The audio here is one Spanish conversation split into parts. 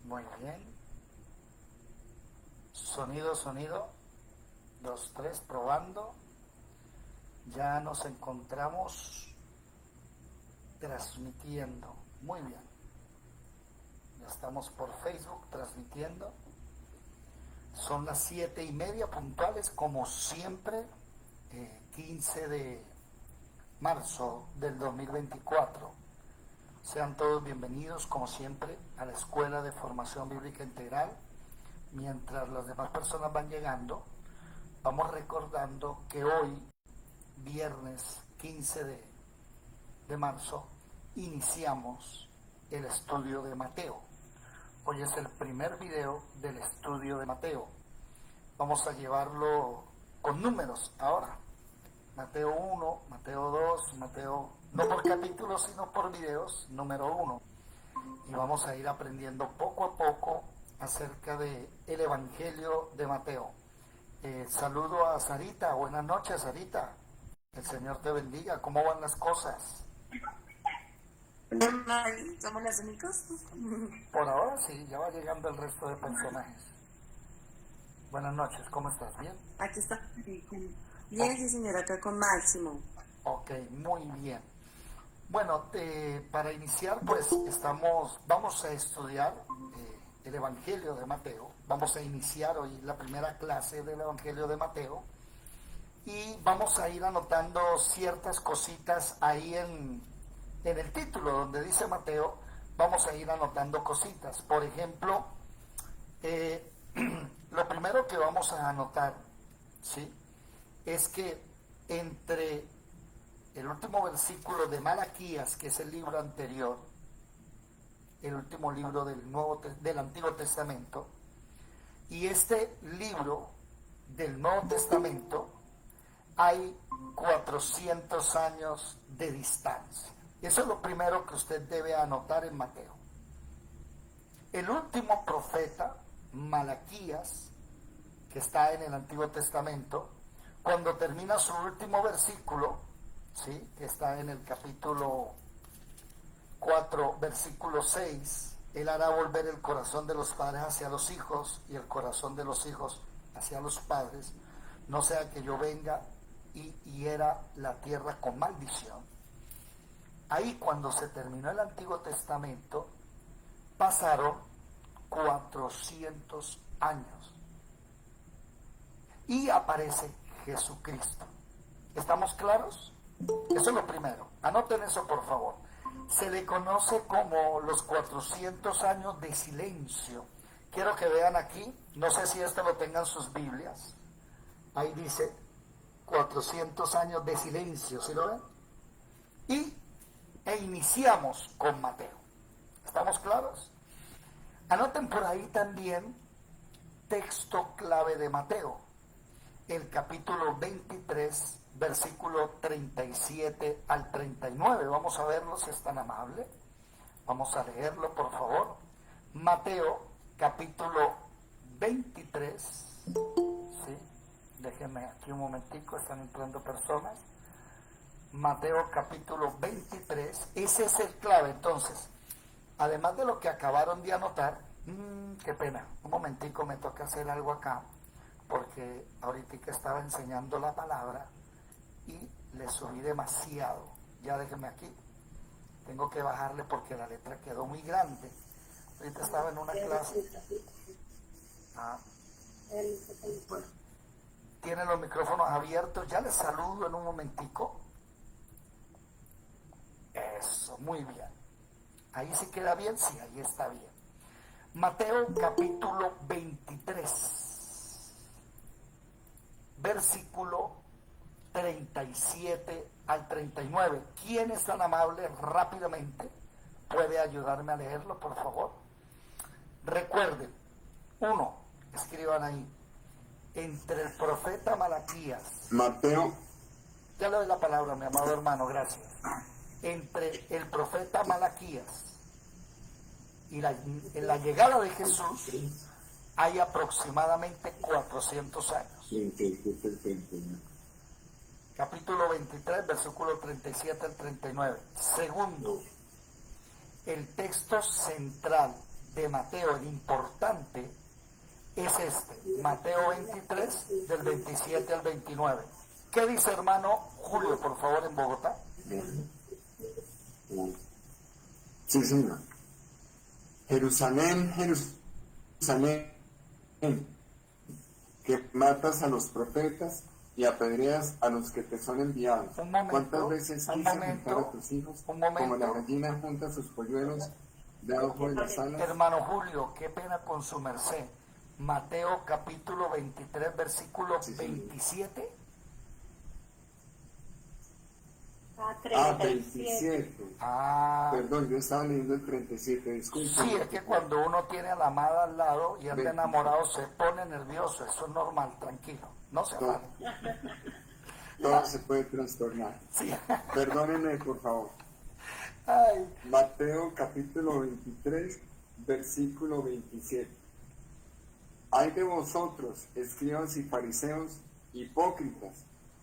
Muy bien. Sonido, sonido. 2, 3, probando. Ya nos encontramos transmitiendo. Muy bien. Ya estamos por Facebook transmitiendo. Son las 7:30 puntuales, como siempre, 15 de marzo del 2024. Sean todos bienvenidos, como siempre, a la Escuela de Formación Bíblica Integral. Mientras las demás personas van llegando, vamos recordando que hoy, viernes 15 de marzo, iniciamos el estudio de Mateo. Hoy es el primer video del estudio de Mateo. Vamos a llevarlo con números ahora. Mateo 1, Mateo 2, Mateo, no por capítulos, sino por videos, número 1. Y vamos a ir aprendiendo poco a poco acerca del Evangelio de Mateo. Saludo a Sarita. Buenas noches, Sarita. El Señor te bendiga. ¿Cómo van las cosas? ¿Somos los únicos? Por ahora sí, ya va llegando el resto de personajes. Buenas noches, ¿cómo estás? ¿Bien? Aquí está. Bien, sí, señora, acá con Máximo. Ok, muy bien. Bueno, para iniciar, pues vamos a estudiar el Evangelio de Mateo. Vamos a iniciar hoy la primera clase del Evangelio de Mateo y vamos a ir anotando ciertas cositas ahí en el título donde dice Mateo. Vamos a ir anotando cositas. Por ejemplo, lo primero que vamos a anotar, ¿sí?, es que entre el último versículo de Malaquías, que es el libro anterior, el último libro del Antiguo Testamento, y este libro del Nuevo Testamento, hay 400 años de distancia. Eso es lo primero que usted debe anotar en Mateo. El último profeta, Malaquías, que está en el Antiguo Testamento, cuando termina su último versículo, ¿sí?, que está en el capítulo 4, versículo 6, él hará volver el corazón de los padres hacia los hijos y el corazón de los hijos hacia los padres, no sea que yo venga y hiera la tierra con maldición. Ahí, cuando se terminó el Antiguo Testamento, pasaron 400 años y aparece Jesucristo. ¿Estamos claros? Eso es lo primero. Anoten eso, por favor. Se le conoce como los 400 años de silencio. Quiero que vean aquí, no sé si esto lo tengan sus Biblias. Ahí dice 400 años de silencio, ¿sí lo ven? E iniciamos con Mateo. ¿Estamos claros? Anoten por ahí también texto clave de Mateo, el capítulo 23, versículo 37 al 39. Vamos a verlo, si es tan amable. Vamos a leerlo, por favor. Mateo, capítulo 23. ¿Sí? Déjenme aquí un momentico, están entrando personas. Mateo, capítulo 23. Ese es el clave, entonces. Además de lo que acabaron de anotar, qué pena, un momentico, me toca hacer algo acá, porque ahorita estaba enseñando la palabra y le subí demasiado. Ya déjenme aquí, tengo que bajarle porque la letra quedó muy grande. Ahorita estaba en una clase. Bueno, tienen los micrófonos abiertos, ya les saludo en un momentico. Eso, muy bien. Ahí sí queda bien, sí, ahí está bien. Mateo capítulo 23, versículo 37 al 39. ¿Quién es tan amable rápidamente puede ayudarme a leerlo, por favor? Recuerden, 1, escriban ahí, entre el profeta Malaquías. Mateo. Ya le doy la palabra, mi amado hermano, gracias. Entre el profeta Malaquías y en la llegada de Jesús hay aproximadamente 400 años. Capítulo 23, versículo 37 al 39. Segundo, el texto central de Mateo, el importante, es este, Mateo 23, del 27 al 29. ¿Qué dice hermano Julio, por favor, en Bogotá? Bien. Sí, señor. Jerusalén, Jerusalén, que matas a los profetas y apedreas a los que te son enviados. ¿Cuántas veces quise juntar a tus hijos como la gallina junta sus polluelos debajo de las alas? Hermano Julio, qué pena con su merced. Mateo capítulo 23, versículo 27. 27. Perdón, yo estaba leyendo el 37, disculpe. Sí, es que cuando uno tiene a la amada al lado y anda enamorado se pone nervioso, eso es normal, tranquilo, no se afane. Todo se puede trastornar. Sí. Perdónenme, por favor. Ay. Mateo capítulo 23, versículo 27. Hay de vosotros, escribas y fariseos, hipócritas,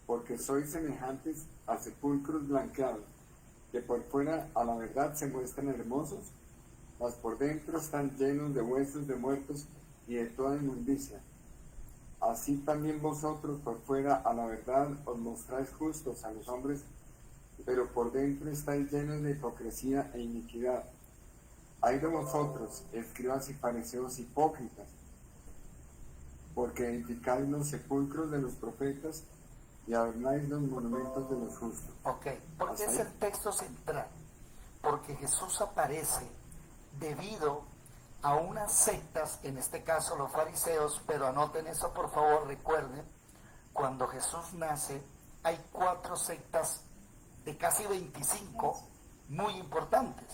porque sois semejantes a sepulcros blanqueados, que por fuera a la verdad se muestran hermosos, mas por dentro están llenos de huesos de muertos y de toda inmundicia. Así también vosotros por fuera a la verdad os mostráis justos a los hombres, pero por dentro estáis llenos de hipocresía e iniquidad. Hay de vosotros, escribas y fariseos hipócritas, porque edificáis los sepulcros de los profetas y adornáis los monumentos de los justos. Ok, porque es el texto central, porque Jesús aparece debido a unas sectas, en este caso los fariseos, pero anoten eso por favor, recuerden, cuando Jesús nace hay 4 sectas de casi 25 muy importantes.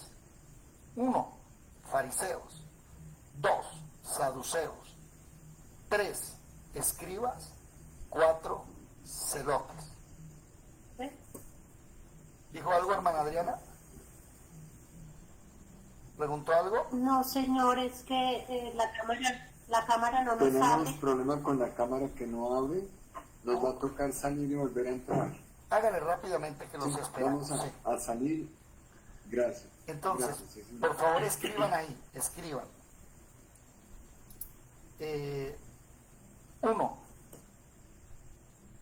1, fariseos. 2, saduceos. 3, escribas. 4, celotes. ¿Dijo algo, hermana Adriana? ¿Preguntó algo? No, señor, es que la cámara no nos Tenemos sale. problemas con la cámara que no abre. Nos va a tocar salir y volver a entrar. Hágale rápidamente que los Sí, esperamos. vamos a salir. Gracias. Entonces, Gracias, sí, señor. por favor escriban ahí, escriban. 1.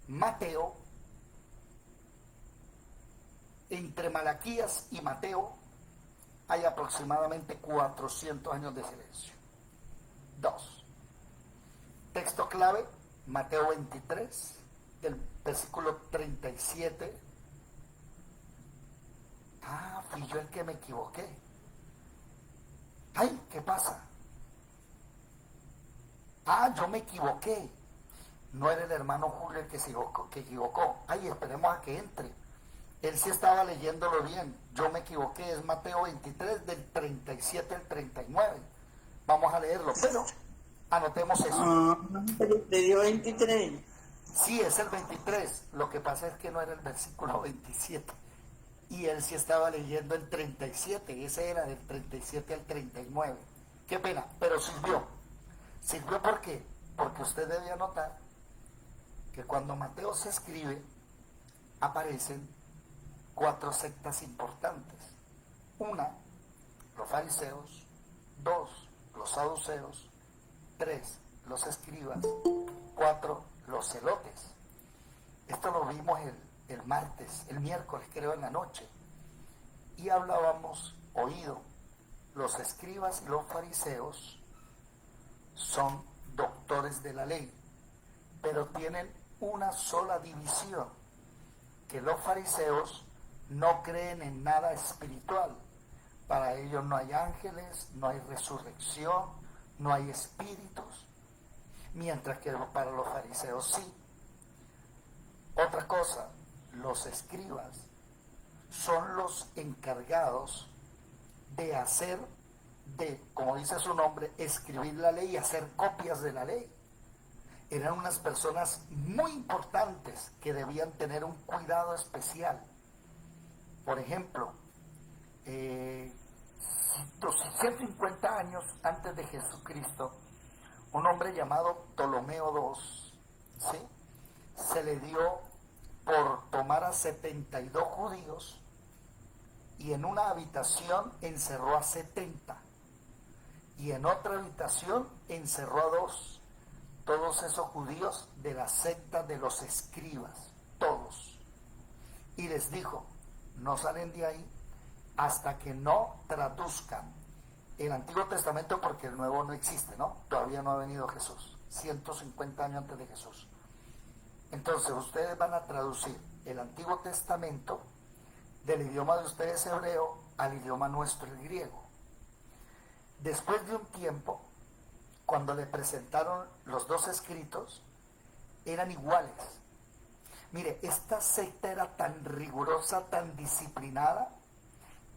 Mateo. Entre Malaquías y Mateo hay aproximadamente 400 años de silencio. 2. Texto clave, Mateo 23, del versículo 37. Fui yo el que me equivoqué. Ay, ¿qué pasa? Yo me equivoqué. No era el hermano Julio el que se equivocó. Ay, esperemos a que entre. Él sí estaba leyéndolo bien. Yo me equivoqué. Es Mateo 23, del 37 al 39. Vamos a leerlo, pero anotemos eso. Pero te dio 23. Sí, es el 23. Lo que pasa es que no era el versículo 27. Y él sí estaba leyendo el 37. Ese era del 37 al 39. Qué pena, pero sirvió. ¿Sirvió por qué? Porque usted debe anotar que cuando Mateo se escribe, aparecen 4 sectas importantes. 1, los fariseos. 2, los saduceos. 3, los escribas. 4, los celotes. Esto lo vimos el martes, el miércoles creo en la noche. Y hablábamos, los escribas y los fariseos son doctores de la ley, pero tienen una sola división, que los fariseos no creen en nada espiritual. Para ellos no hay ángeles, no hay resurrección, no hay espíritus, mientras que para los fariseos sí. Otra cosa, los escribas son los encargados de, como dice su nombre, escribir la ley y hacer copias de la ley. Eran unas personas muy importantes que debían tener un cuidado especial. Por ejemplo, 150 años antes de Jesucristo, un hombre llamado Ptolomeo II, ¿sí?, se le dio por tomar a 72 judíos y en una habitación encerró a 70. y en otra habitación encerró a dos, todos esos judíos de la secta de los escribas, todos. Y les dijo, no salen de ahí hasta que no traduzcan el Antiguo Testamento, porque el Nuevo no existe, ¿no? Todavía no ha venido Jesús, 150 años antes de Jesús. Entonces ustedes van a traducir el Antiguo Testamento del idioma de ustedes hebreo al idioma nuestro, el griego. Después de un tiempo, cuando le presentaron los dos escritos, eran iguales. Mire, esta secta era tan rigurosa, tan disciplinada,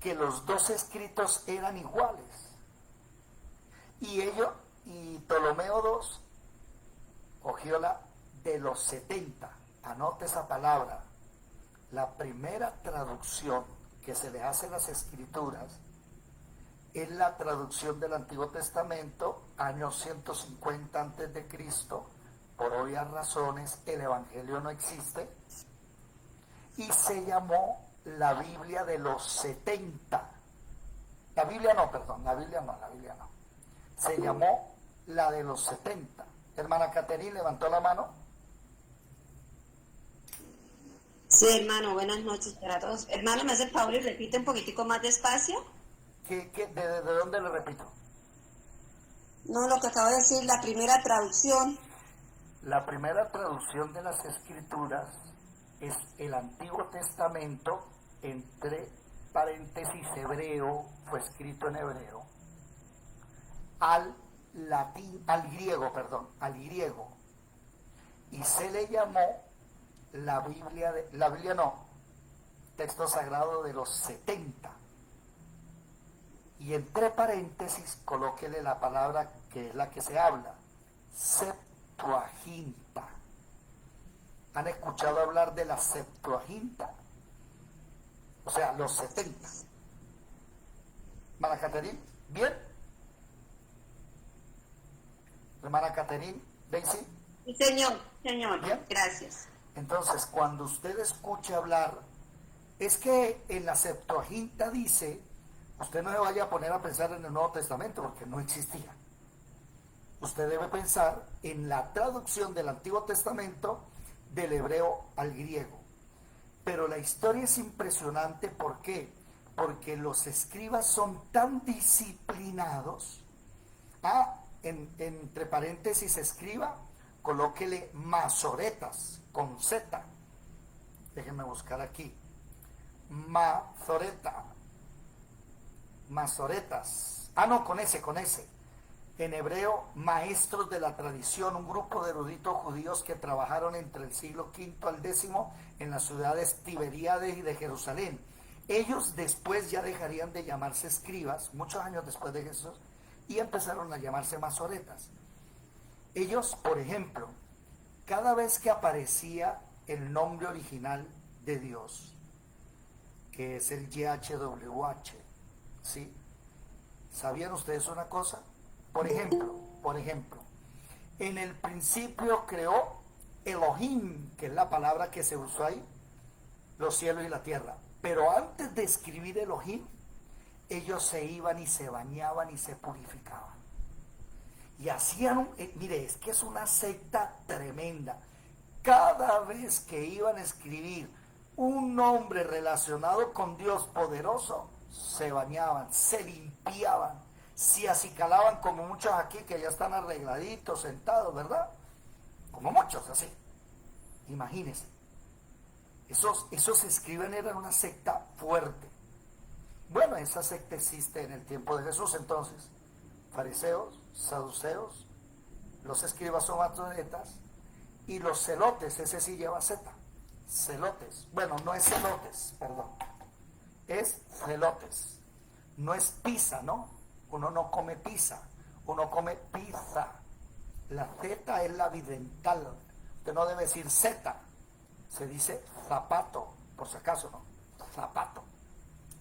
que los dos escritos eran iguales. Y Ptolomeo II cogió la de los 70, anote esa palabra, la primera traducción que se le hace a las escrituras es la traducción del Antiguo Testamento, año 150 antes de Cristo. Por obvias razones, el Evangelio no existe, y se llamó la Biblia de los 70. La Biblia no. Se llamó la de los 70. Hermana Caterine, levantó la mano. Sí, hermano, buenas noches para todos. Hermano, ¿me hace el favor y repite un poquitico más despacio? ¿De dónde le repito? No, lo que acabo de decir, la primera traducción. La primera traducción de las Escrituras es el Antiguo Testamento, entre paréntesis hebreo, fue escrito en hebreo, al griego, y se le llamó texto sagrado de los 70. Y entre paréntesis colóquele la palabra que es la que se habla, Septuaginta. ¿Han escuchado hablar de la Septuaginta? O sea, los 70. Hermana Caterine, ¿bien? Hermana Caterine, ¿Daisy? Sí, señor, ¿Bien? Gracias. Entonces, cuando usted escuche hablar, es que en la Septuaginta dice, usted no se vaya a poner a pensar en el Nuevo Testamento, porque no existía. Usted debe pensar en la traducción del Antiguo Testamento del hebreo al griego. Pero la historia es impresionante, ¿por qué? Porque los escribas son tan disciplinados. Entre paréntesis escriba, colóquele masoretas, con Z. Déjenme buscar aquí. Masoretas. Con ese. En hebreo, maestros de la tradición, un grupo de eruditos judíos que trabajaron entre el siglo V al X en las ciudades Tiberíades y de Jerusalén. Ellos después ya dejarían de llamarse escribas, muchos años después de Jesús, y empezaron a llamarse masoretas. Ellos, por ejemplo, cada vez que aparecía el nombre original de Dios, que es el YHWH, ¿sí? ¿Sabían ustedes una cosa? Por ejemplo, en el principio creó Elohim, que es la palabra que se usó ahí, los cielos y la tierra. Pero antes de escribir Elohim, ellos se iban y se bañaban y se purificaban. Y hacían, mire, es que es una secta tremenda. Cada vez que iban a escribir un nombre relacionado con Dios poderoso, se bañaban, se limpiaban, se acicalaban, como muchos aquí que ya están arregladitos, sentados, ¿verdad? Como muchos así. Imagínense. Esos escriban eran una secta fuerte. Bueno, esa secta existe en el tiempo de Jesús entonces. Fariseos, saduceos, los escribas son masoretas, y los celotes, ese sí lleva Z. Celotes. Bueno, no es celotes, perdón. Es celotes. No es pizza, ¿no? Uno no come pizza, uno come pizza. La Z es la bidental. Usted no debe decir Z. Se dice zapato, por si acaso, ¿no? Zapato.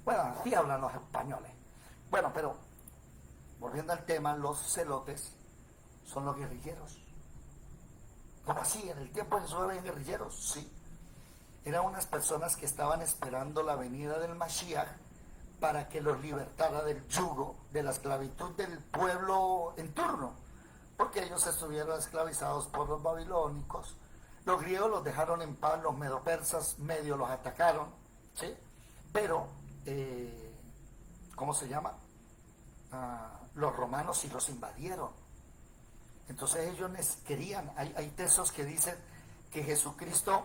Bueno, así hablan los españoles. Bueno, pero volviendo al tema, los celotes son los guerrilleros. ¿Cómo así? ¿En el tiempo de Jesús había guerrilleros? Sí. Eran unas personas que estaban esperando la venida del Mashiach para que los libertara del yugo, de la esclavitud del pueblo en turno, porque ellos estuvieron esclavizados por los babilónicos. Los griegos los dejaron en paz, los medopersas medio los atacaron, ¿sí? Pero, ¿cómo se llama? Los romanos sí los invadieron. Entonces ellos querían, hay textos que dicen que Jesucristo,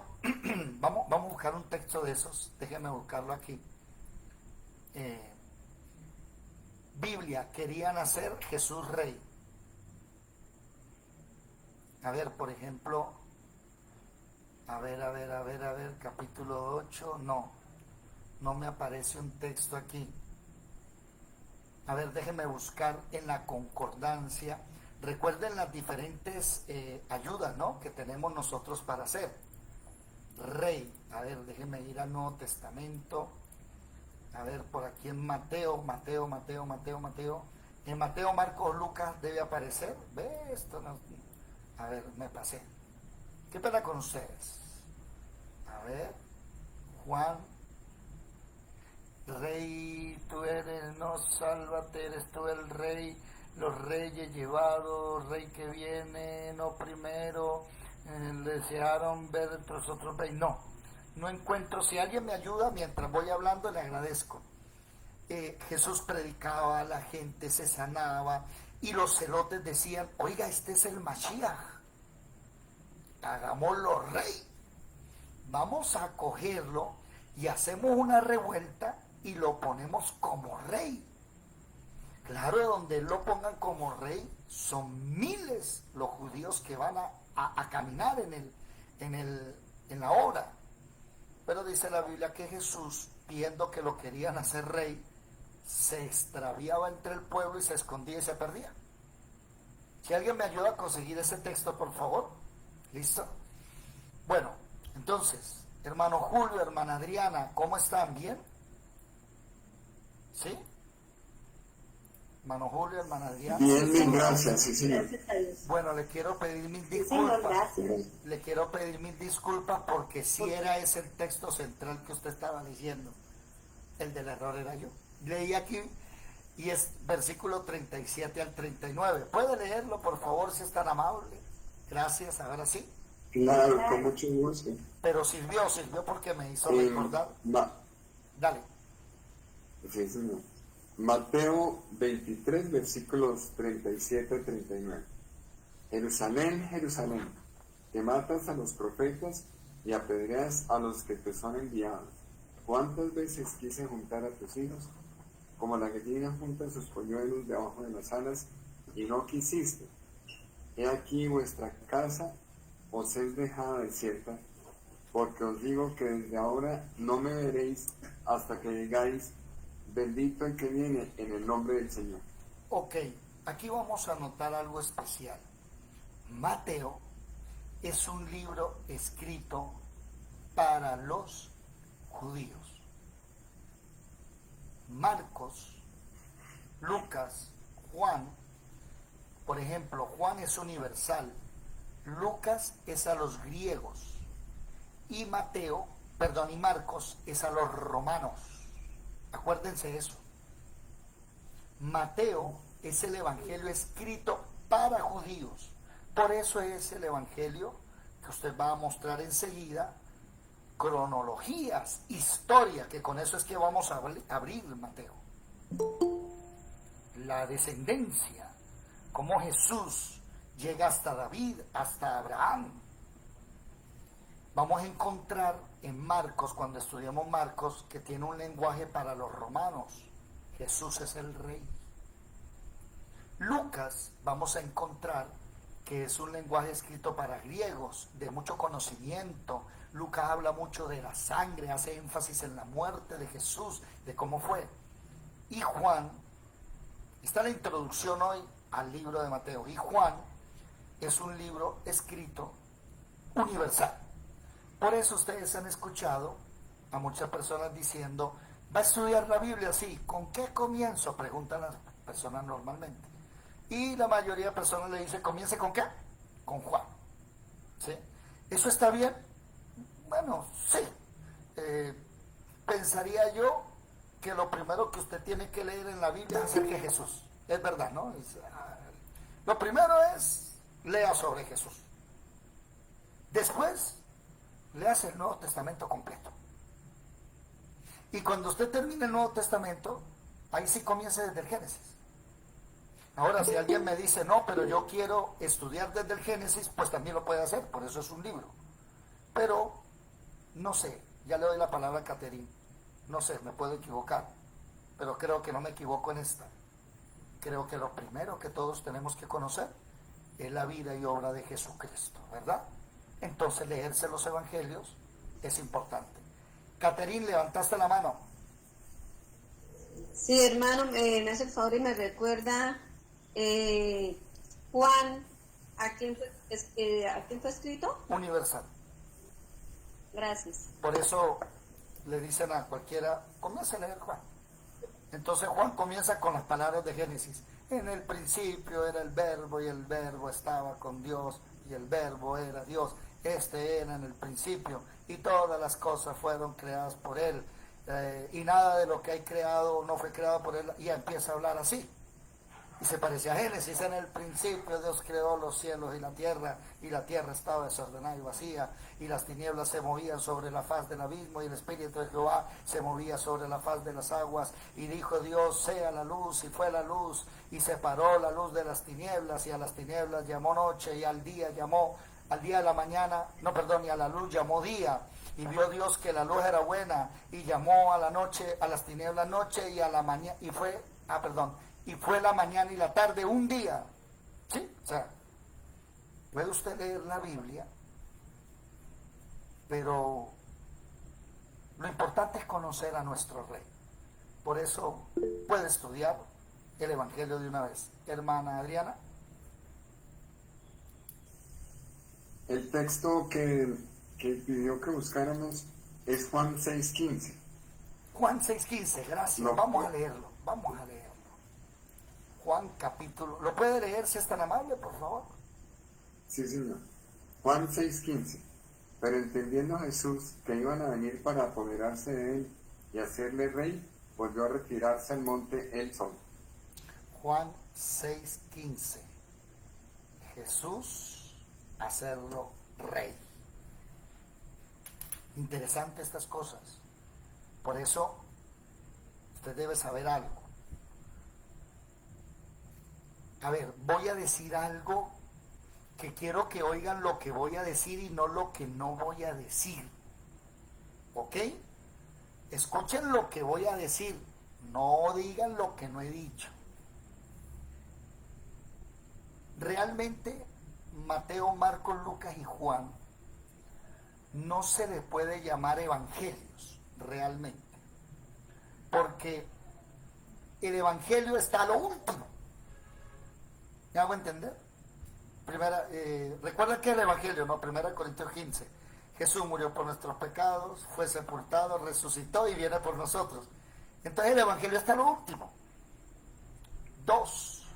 vamos a buscar un texto de esos, déjenme buscarlo aquí. Biblia, querían hacer Jesús rey. A ver, por ejemplo, a ver, capítulo 8, no me aparece un texto aquí. A ver, déjenme buscar en la concordancia. Recuerden las diferentes ayudas, ¿no?, que tenemos nosotros para hacer. Rey, a ver, déjenme ir al Nuevo Testamento. A ver, por aquí en Mateo. En Mateo, Marcos, Lucas debe aparecer. ¿Ve? Esto no. A ver, me pasé. ¿Qué pena con ustedes? A ver, Juan. Rey, tú eres, no, sálvate, eres tú el rey, los reyes llevados, rey que viene, no primero, desearon ver entre nosotros rey. No encuentro. Si alguien me ayuda mientras voy hablando, le agradezco. Jesús predicaba, la gente se sanaba, y los celotes decían, oiga, este es el Mashiach, hagámoslo rey, vamos a cogerlo y hacemos una revuelta y lo ponemos como rey. Claro, donde lo pongan como rey, son miles los judíos que van a caminar en la obra. Pero dice la Biblia que Jesús, viendo que lo querían hacer rey, se extraviaba entre el pueblo y se escondía y se perdía. Si alguien me ayuda a conseguir ese texto, por favor. ¿Listo? Bueno, entonces, hermano Julio, hermana Adriana, ¿cómo están? ¿Bien? ¿Sí? Hermano Julio, hermana Adriana. Bien, gracias, sí, señor. Gracias a Dios. Bueno, le quiero pedir mil Sí, señor, disculpas. gracias. Le quiero pedir mil disculpas porque si era ese el texto central que usted estaba leyendo. El del error era yo. Leí aquí y es versículo 37 al 39. ¿Puede leerlo, por favor, si es tan amable? Gracias, ahora sí. Claro, con mucho gusto. Pero sirvió porque me hizo recordar. Dale. Sí, señor. Mateo 23, versículos 37 al 39. Jerusalén, Jerusalén, que matas a los profetas y apedreas a los que te son enviados. ¿Cuántas veces quise juntar a tus hijos, como la gallina junta sus polluelos debajo de las alas, y no quisiste? He aquí vuestra casa os es dejada desierta, porque os digo que desde ahora no me veréis hasta que digáis, bendito el que viene en el nombre del Señor. Ok, aquí vamos a notar algo especial. Mateo es un libro escrito para los judíos. Marcos, Lucas, Juan, por ejemplo, Juan es universal, Lucas es a los griegos y Marcos es a los romanos. Acuérdense eso. Mateo es el evangelio escrito para judíos. Por eso es el evangelio que usted va a mostrar enseguida, cronologías, historia, que con eso es que vamos a abrir Mateo. La descendencia, cómo Jesús llega hasta David, hasta Abraham. Vamos a encontrar en Marcos, cuando estudiamos Marcos, que tiene un lenguaje para los romanos. Jesús es el rey. Lucas, vamos a encontrar que es un lenguaje escrito para griegos, de mucho conocimiento. Lucas habla mucho de la sangre, hace énfasis en la muerte de Jesús, de cómo fue. Y Juan, está la introducción hoy al libro de Mateo, y Juan es un libro escrito universal. Por eso ustedes han escuchado a muchas personas diciendo, ¿va a estudiar la Biblia? Sí. ¿Con qué comienzo? Preguntan las personas normalmente. Y la mayoría de personas le dicen, ¿comience con qué? Con Juan. ¿Sí? ¿Eso está bien? Bueno, sí. Pensaría yo que lo primero que usted tiene que leer en la Biblia es acerca de Jesús. Es verdad, ¿no? Lo primero es, lea sobre Jesús. Después, leas el Nuevo Testamento completo. Y cuando usted termine el Nuevo Testamento, ahí sí comienza desde el Génesis. Ahora, si alguien me dice, no, pero yo quiero estudiar desde el Génesis, pues también lo puede hacer, por eso es un libro. Pero, no sé, ya le doy la palabra a Caterín. No sé, me puedo equivocar, pero creo que no me equivoco en esta. Creo que lo primero que todos tenemos que conocer es la vida y obra de Jesucristo, ¿verdad? Entonces leerse los evangelios es importante. Caterín, levantaste la mano. Sí, hermano, me hace el favor y me recuerda Juan, ¿a quién fue escrito? Universal. Gracias. Por eso le dicen a cualquiera, comienza a leer Juan. Entonces Juan comienza con las palabras de Génesis. En el principio era el verbo y el verbo estaba con Dios y el verbo era Dios. Este era en el principio y todas las cosas fueron creadas por él. Y nada de lo que hay creado no fue creado por él. Y ya empieza a hablar así. Y se parece a Génesis. En el principio Dios creó los cielos y la tierra estaba desordenada y vacía, y las tinieblas se movían sobre la faz del abismo, y el Espíritu de Jehová se movía sobre la faz de las aguas. Y dijo Dios, sea la luz, y fue la luz, y separó la luz de las tinieblas, y a las tinieblas llamó noche, y al día de la mañana, y a la luz llamó día. Y vio Dios que la luz era buena, y llamó a la noche, a las tinieblas noche, y a la mañana, y fue la mañana y la tarde un día. ¿Sí? O sea, puede usted leer la Biblia, pero lo importante es conocer a nuestro Rey. Por eso puede estudiar el Evangelio de una vez. Hermana Adriana. El texto que pidió que buscáramos es Juan 6:15. Juan 6:15, gracias. No. Vamos a leerlo. Juan capítulo. ¿Lo puede leer si es tan amable, por favor? Sí, señor. Juan 6:15. Pero entendiendo Jesús que iban a venir para apoderarse de él y hacerle rey, volvió a retirarse al monte él solo. Juan 6:15. Jesús hacerlo rey. Interesante estas cosas. Por eso usted debe saber algo. A ver, voy a decir algo que quiero que oigan lo que voy a decir y no lo que no voy a decir. ¿Ok? Escuchen lo que voy a decir, no digan lo que no he dicho. Realmente, Mateo, Marcos, Lucas y Juan no se les puede llamar evangelios, realmente. Porque el evangelio está a lo último. ¿Me hago entender? Recuerda que el evangelio, ¿no? 1 Corintios 15. Jesús murió por nuestros pecados, fue sepultado, resucitó y viene por nosotros. Entonces el evangelio está a lo último. 2.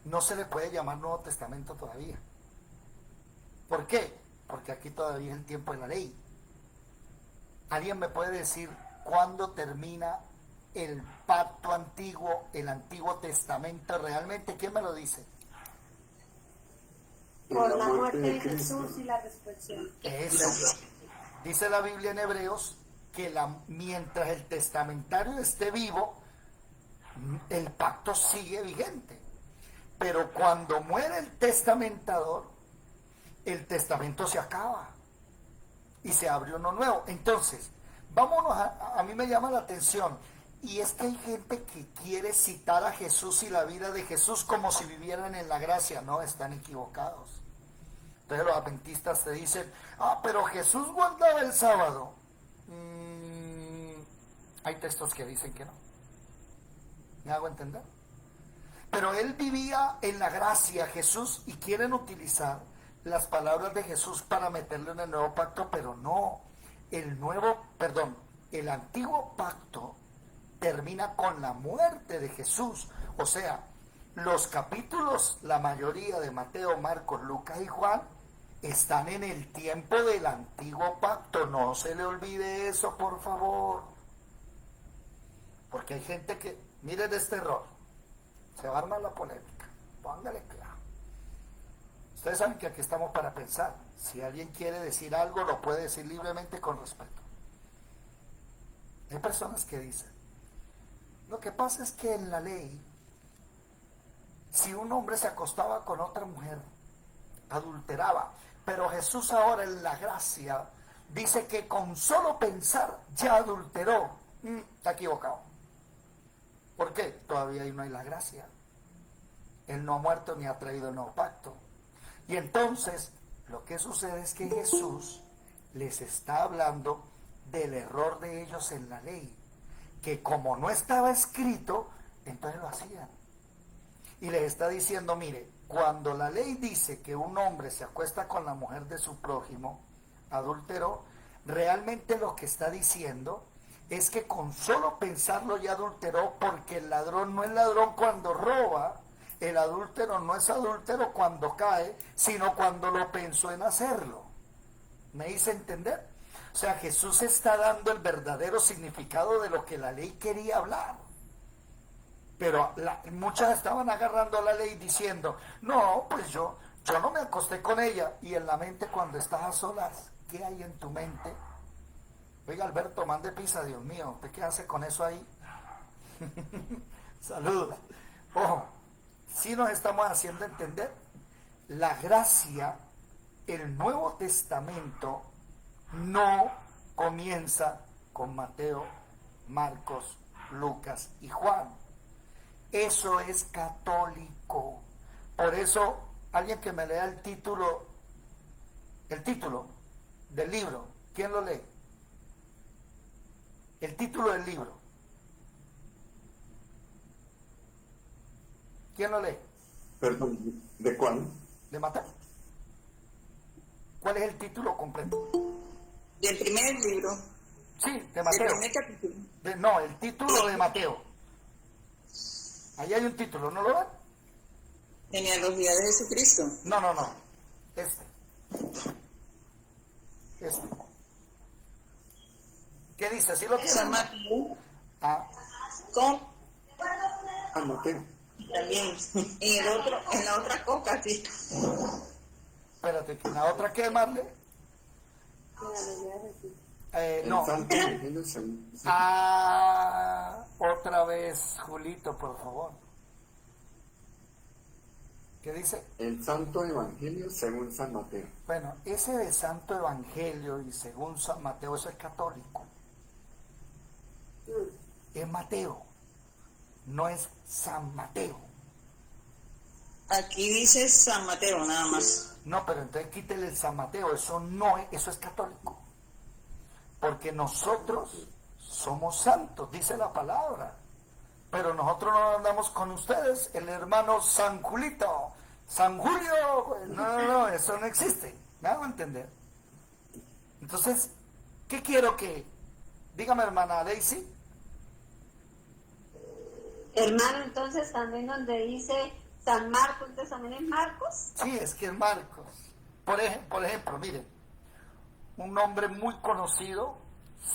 No se le puede llamar Nuevo Testamento todavía. ¿Por qué? Porque aquí todavía es el tiempo de la ley. ¿Alguien me puede decir cuándo termina el pacto antiguo, el Antiguo Testamento realmente? ¿Quién me lo dice? Por la muerte de Jesús y la resurrección. Eso. Dice la Biblia en Hebreos que mientras el testamentario esté vivo, el pacto sigue vigente. Pero cuando muere el testamentador, el testamento se acaba y se abre uno nuevo. Entonces, vámonos a mí me llama la atención, y es que hay gente que quiere citar a Jesús y la vida de Jesús como si vivieran en la gracia. No, están equivocados. Entonces los adventistas te dicen, pero Jesús guardaba el sábado. Hay textos que dicen que no. ¿Me hago entender? Pero él vivía en la gracia, Jesús, y quieren utilizar las palabras de Jesús para meterlo en el nuevo pacto, pero no. El antiguo pacto termina con la muerte de Jesús. O sea, los capítulos, la mayoría de Mateo, Marcos, Lucas y Juan, están en el tiempo del antiguo pacto. No se le olvide eso, por favor. Porque hay gente que, miren este error, se va a armar la polémica, póngale claro. Ustedes saben que aquí estamos para pensar. Si alguien quiere decir algo, lo puede decir libremente con respeto. Hay personas que dicen, lo que pasa es que en la ley, si un hombre se acostaba con otra mujer, adulteraba. Pero Jesús ahora en la gracia dice que con solo pensar ya adulteró. Está equivocado. ¿Por qué? Todavía ahí no hay la gracia. Él no ha muerto ni ha traído el nuevo pacto. Y entonces lo que sucede es que Jesús les está hablando del error de ellos en la ley, que como no estaba escrito, entonces lo hacían. Y les está diciendo, mire, cuando la ley dice que un hombre se acuesta con la mujer de su prójimo, adulteró, realmente lo que está diciendo es que con solo pensarlo ya adulteró, porque el ladrón no es ladrón cuando roba, el adúltero no es adúltero cuando cae, sino cuando lo pensó en hacerlo. ¿Me hice entender? O sea, Jesús está dando el verdadero significado de lo que la ley quería hablar. Pero muchas estaban agarrando la ley diciendo, no, pues yo no me acosté con ella. Y en la mente, cuando estás a solas, ¿qué hay en tu mente? Oiga, Alberto, mande pizza, Dios mío, ¿usted qué hace con eso ahí? Saludos. Ojo, si nos estamos haciendo entender, la gracia, el Nuevo Testamento, no comienza con Mateo, Marcos, Lucas y Juan. Eso es católico. Por eso, alguien que me lea el título del libro, ¿quién lo lee? El título del libro. ¿Quién lo lee? Perdón, ¿de cuál? De Mateo. ¿Cuál es el título completo? Del primer libro. Sí, de Del Mateo. primer capítulo. No, el título de Mateo. Ahí hay un título, ¿no lo ven? Genealogía de Jesucristo. No. Este. ¿Qué dice? ¿Sí lo San tienen? Mateo. Ah, Con Ah, Mateo. también. En la otra coca, sí. espérate, ¿que la otra qué, Marle? El No. Santo Evangelio según... Otra vez, Julito, por favor. ¿Qué dice? El Santo Evangelio según San Mateo. Bueno, ese de Santo Evangelio y según San Mateo, eso es católico. Es Mateo, no es San Mateo. Aquí dice San Mateo, nada más. No, pero entonces quítele el San Mateo, eso no es, eso es católico. Porque nosotros somos santos, dice la palabra. Pero nosotros no andamos con ustedes, el hermano San Julito, San Julio, no, eso no existe. ¿Me hago entender? Entonces, ¿qué quiero que? Dígame, hermana Daisy. Hermano, entonces también donde dice San Marcos, entonces también es Marcos. Sí, es que es Marcos. Por ejemplo, miren, un nombre muy conocido,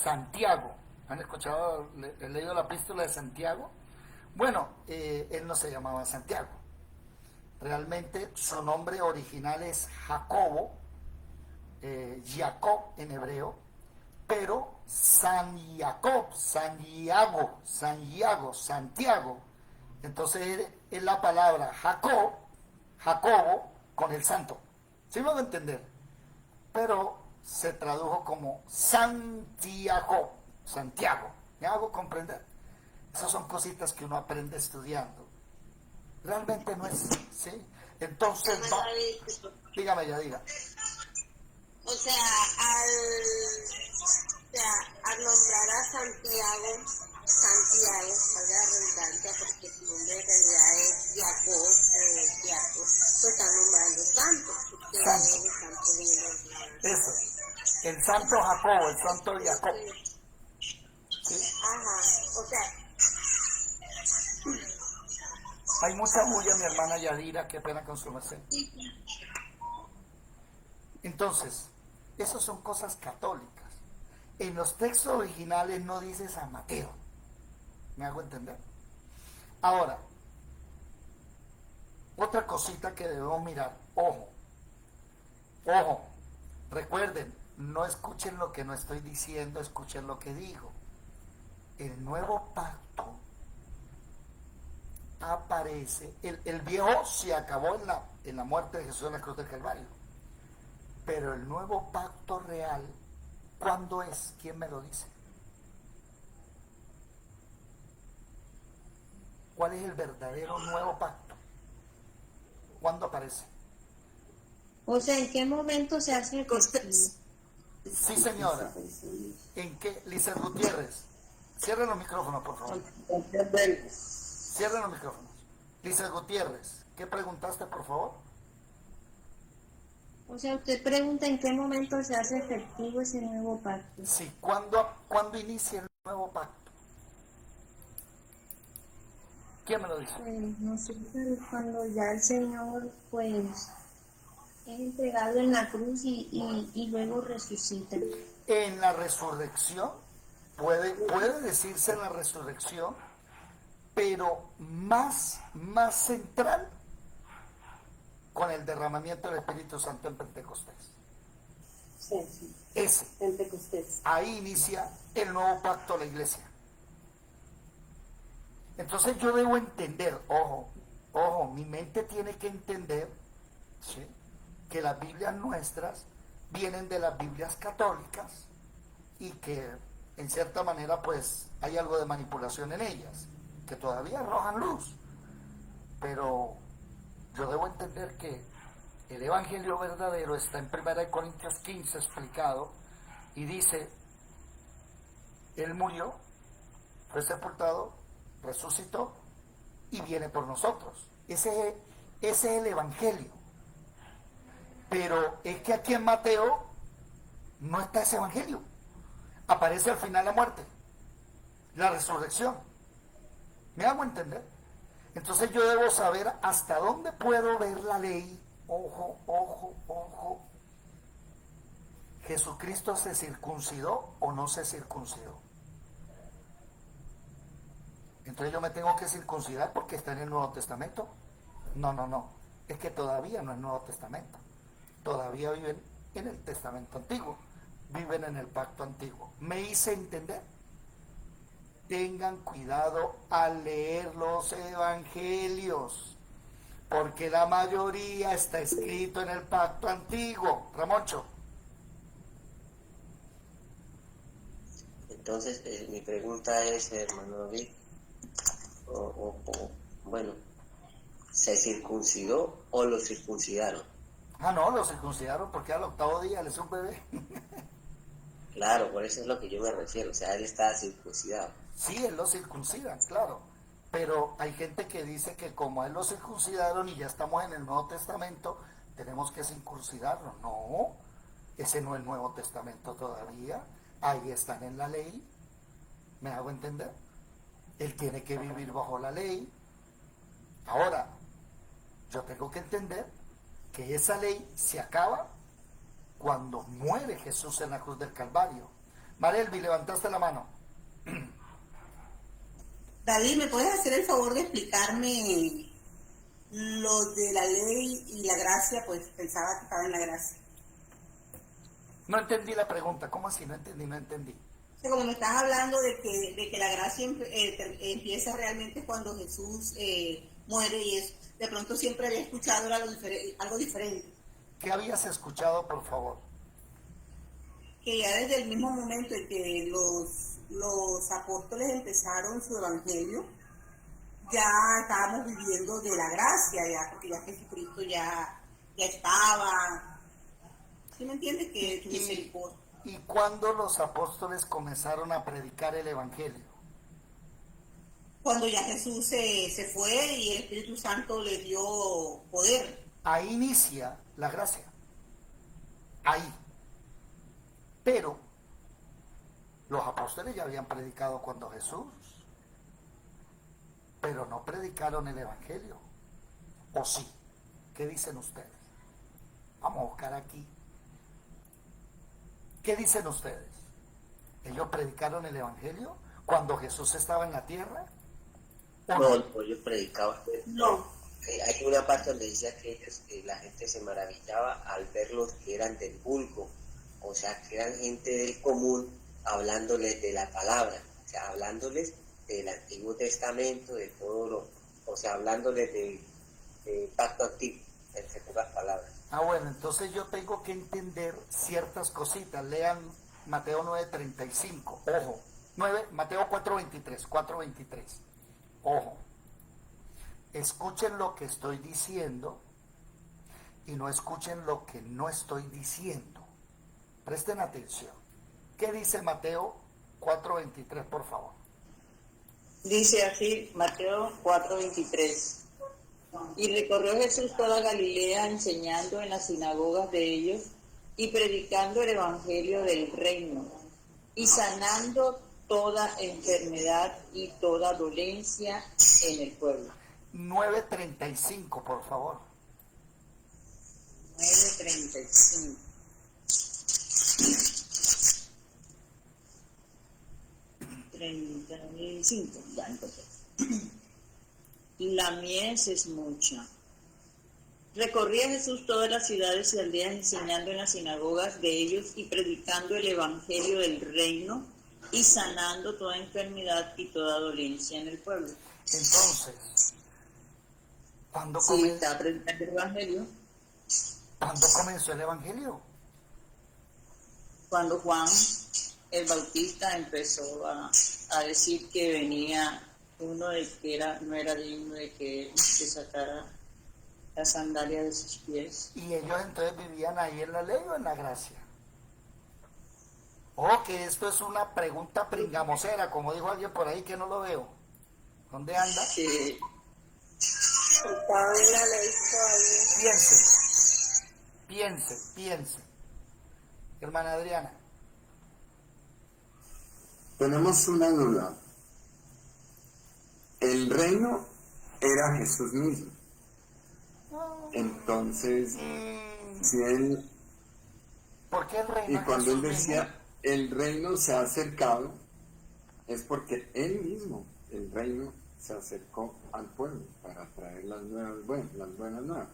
Santiago. ¿Han escuchado, leído la epístola de Santiago? Bueno, él no se llamaba Santiago. Realmente su nombre original es Jacobo, Jacob en hebreo, pero Santiago, Santiago. Entonces es la palabra Jacobo con el santo. ¿Sí me van a entender? Pero se tradujo como Santiago. ¿Me hago comprender? Esas son cositas que uno aprende estudiando. Realmente no es, ¿sí? Entonces, dígame ya, diga. O sea, al nombrar a Santiago, valga la redundancia, porque su nombre en realidad es Jacob, pues están nombrando santos, porque Santo. es el santo de Eso. El santo Jacobo, el santo Jacob. ¿Sí? Ajá, o sea, Hay mucha bulla, mi hermana Yadira, qué pena con su merced. Entonces, esas son cosas católicas. En los textos originales no dice San Mateo. ¿Me hago entender? Ahora, otra cosita que debemos mirar, ojo, ojo, recuerden, no escuchen lo que no estoy diciendo, escuchen lo que digo. El nuevo pacto aparece, el viejo se acabó en la muerte de Jesús en la cruz del Calvario, pero el nuevo pacto real, ¿cuándo es? ¿Quién me lo dice? ¿Cuál es el verdadero nuevo pacto? ¿Cuándo aparece? O sea, ¿en qué momento se hace efectivo? Sí, señora. ¿En qué? Lizeth Gutiérrez. Cierren los micrófonos, por favor. Cierren los micrófonos. Lizeth Gutiérrez, ¿qué preguntaste, por favor? O sea, usted pregunta en qué momento se hace efectivo ese nuevo pacto. Sí, ¿cuándo inicia el nuevo pacto? ¿Quién me lo dice? Pues no sé, cuando ya el Señor pues es entregado en la cruz y luego resucita. En la resurrección, puede decirse en la resurrección, pero más central con el derramamiento del Espíritu Santo en Pentecostés. Sí, Ese, Pentecostés. ahí inicia el nuevo pacto de la iglesia. Entonces yo debo entender, ojo, mi mente tiene que entender, ¿sí?, que las Biblias nuestras vienen de las Biblias católicas y que en cierta manera pues hay algo de manipulación en ellas, que todavía arrojan luz, pero yo debo entender que el evangelio verdadero está en 1 Corintios 15 explicado y dice, Él murió, fue sepultado, resucitó y viene por nosotros. Ese es el evangelio. Pero es que aquí en Mateo no está ese evangelio. Aparece al final la muerte, la resurrección. ¿Me hago entender? Entonces yo debo saber hasta dónde puedo ver la ley. Ojo. ¿Jesucristo se circuncidó o no se circuncidó? Entonces yo me tengo que circuncidar porque está en el Nuevo Testamento. No. Es que todavía no es Nuevo Testamento. Todavía viven en el Testamento Antiguo. Viven en el Pacto Antiguo. ¿Me hice entender? Tengan cuidado al leer los evangelios, porque la mayoría está escrito en el Pacto Antiguo. Ramoncho. Entonces, mi pregunta es, hermano David, bueno, ¿se circuncidó o lo circuncidaron? No, lo circuncidaron porque al octavo día le es un bebé. Claro, por eso es lo que yo me refiero, o sea, él está circuncidado. Sí, él lo circuncidan, claro. Pero hay gente que dice que como a él lo circuncidaron y ya estamos en el Nuevo Testamento, tenemos que circuncidarlo. No, ese no es el Nuevo Testamento todavía. Ahí están en la ley. ¿Me hago entender? Él tiene que vivir bajo la ley. Ahora, yo tengo que entender que esa ley se acaba cuando muere Jesús en la cruz del Calvario. Marelvi, levantaste la mano. David, ¿me puedes hacer el favor de explicarme lo de la ley y la gracia? Pues pensaba que estaba en la gracia. No entendí la pregunta. ¿Cómo así? No entendí. O sea, como me estás hablando de que la gracia empieza realmente cuando Jesús muere y es, de pronto siempre había escuchado algo diferente. ¿Qué habías escuchado, por favor? Que ya desde el mismo momento en que los apóstoles empezaron su evangelio, ya estábamos viviendo de la gracia, ya, porque ya Jesucristo ya estaba. ¿Sí me entiendes? ¿Y cuándo los apóstoles comenzaron a predicar el evangelio? Cuando ya Jesús se fue y el Espíritu Santo le dio poder. Ahí inicia la gracia. Ahí. Pero los apóstoles ya habían predicado cuando Jesús, pero no predicaron el evangelio. ¿O sí? ¿Qué dicen ustedes? Vamos a buscar aquí. ¿Qué dicen ustedes? ¿Ellos predicaron el evangelio cuando Jesús estaba en la tierra? ¿O No, ellos predicaban. No, Hay una parte donde dice que la gente se maravillaba al verlos que eran del vulgo, o sea, que eran gente del común, hablándoles de la palabra, o sea, hablándoles del Antiguo Testamento, de todo lo, o sea, hablándoles del pacto antiguo, en pocas palabras. Bueno, entonces yo tengo que entender ciertas cositas. Lean Mateo 9:35, ojo, Mateo 4:23, ojo. Escuchen lo que estoy diciendo y no escuchen lo que no estoy diciendo. Presten atención. ¿Qué dice Mateo 4:23, por favor? Dice así, Mateo 4:23. Y recorrió Jesús toda Galilea enseñando en las sinagogas de ellos y predicando el evangelio del reino y sanando toda enfermedad y toda dolencia en el pueblo. 9:35, por favor. 9:35. 35, ya encontré. La mies es mucha. Recorría Jesús todas las ciudades y aldeas enseñando en las sinagogas de ellos y predicando el evangelio del reino y sanando toda enfermedad y toda dolencia en el pueblo. Entonces, ¿cuándo Sí, comenzó está predicando el evangelio. el evangelio? Cuando Juan el Bautista empezó a decir que venía uno de que no era digno de que se sacara la sandalia de sus pies. ¿Y ellos entonces vivían ahí en la ley o en la gracia? Oh, que esto es una pregunta pringamosera, como dijo alguien por ahí que no lo veo. ¿Dónde anda? Sí. Estaba en la ley todavía. Piense. Hermana Adriana. Tenemos una duda. El reino era Jesús mismo. Entonces, si él, ¿Por qué el reino? y es cuando él Jesús decía, mismo? el reino se ha acercado, es porque él mismo, el reino, se acercó al pueblo para traer las buenas nuevas.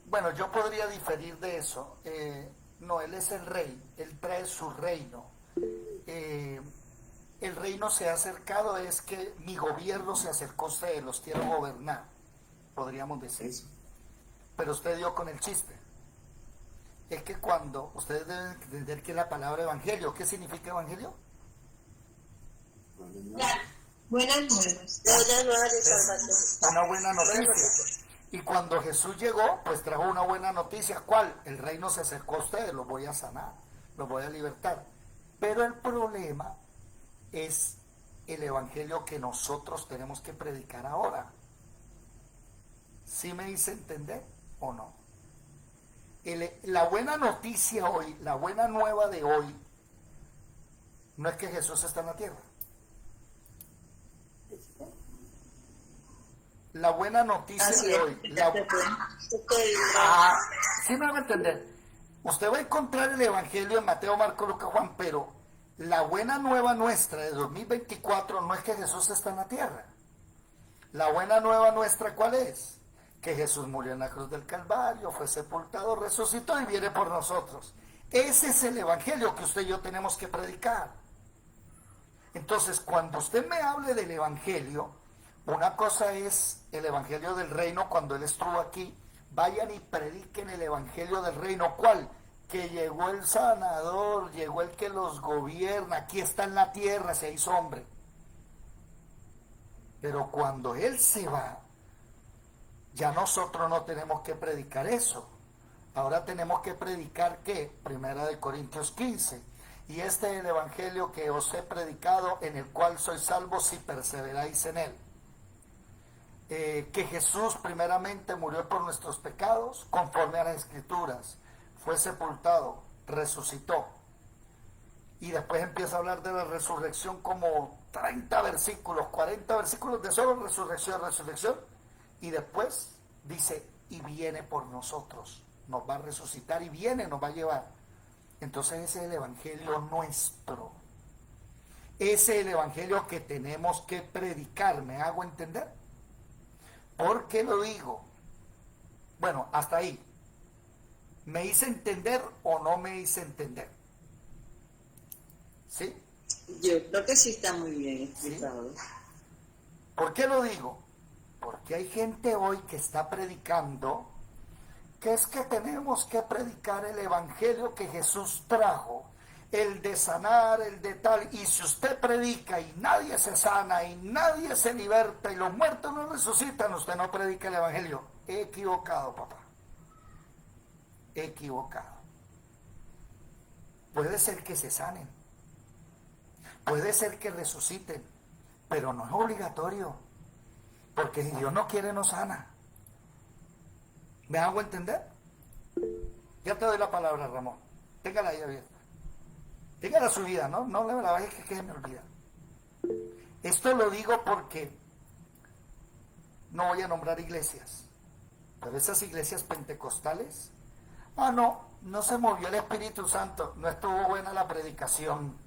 Bueno, yo podría diferir de eso. No, él es el rey, él trae su reino. El reino se ha acercado, es que mi gobierno se acercó a ustedes, los quiero gobernar, podríamos decir. Eso. Pero usted dio con el chiste. Es que cuando ustedes deben entender que la palabra evangelio, ¿qué significa evangelio? Buenas nuevas. Buenas nuevas de salvación. Una buena noticia. Y cuando Jesús llegó, pues trajo una buena noticia. ¿Cuál? El reino se acercó a ustedes, los voy a sanar, los voy a libertar. Pero el problema es el evangelio que nosotros tenemos que predicar ahora. ¿Sí me hice entender o no? La buena noticia hoy, la buena nueva de hoy, no es que Jesús está en la tierra. La buena noticia Así de es, hoy, ya se fue. sí me van a entender. Usted va a encontrar el evangelio en Mateo, Marcos, Lucas, Juan, pero la buena nueva nuestra de 2024 no es que Jesús está en la tierra. La buena nueva nuestra, ¿cuál es? Que Jesús murió en la cruz del Calvario, fue sepultado, resucitó y viene por nosotros. Ese es el evangelio que usted y yo tenemos que predicar. Entonces, cuando usted me hable del evangelio, una cosa es el evangelio del reino cuando él estuvo aquí. Vayan y prediquen el evangelio del reino. ¿Cuál? Que llegó el sanador, llegó el que los gobierna, aquí está en la tierra, se hizo hombre. Pero cuando él se va, ya nosotros no tenemos que predicar eso. Ahora tenemos que predicar ¿qué? 1 Corintios 15. Y este es el evangelio que os he predicado, en el cual sois salvos si perseveráis en él. Que Jesús primeramente murió por nuestros pecados, conforme a las Escrituras, fue sepultado, resucitó. Y después empieza a hablar de la resurrección como 30 versículos, 40 versículos de solo resurrección. Y después dice, y viene por nosotros, nos va a resucitar y viene, nos va a llevar. Entonces ese es el evangelio nuestro. Ese es el evangelio que tenemos que predicar, ¿me hago entender? ¿Por qué lo digo? Bueno, hasta ahí. ¿Me hice entender o no me hice entender? ¿Sí? Yo creo que sí está muy bien explicado. ¿Sí? ¿Por qué lo digo? Porque hay gente hoy que está predicando que es que tenemos que predicar el evangelio que Jesús trajo, el de sanar, el de tal, y si usted predica y nadie se sana y nadie se liberta y los muertos no resucitan, usted no predica el evangelio. Equivocado, papá. Equivocado. Puede ser que se sanen, puede ser que resuciten, pero no es obligatorio, porque si Dios no quiere, no sana. ¿Me hago entender? Ya te doy la palabra, Ramón. Téngala ahí abierta. Téngala subida, ¿no? No la bajes que se me olvida. Esto lo digo porque no voy a nombrar iglesias, pero esas iglesias pentecostales, no se movió el Espíritu Santo, no estuvo buena la predicación,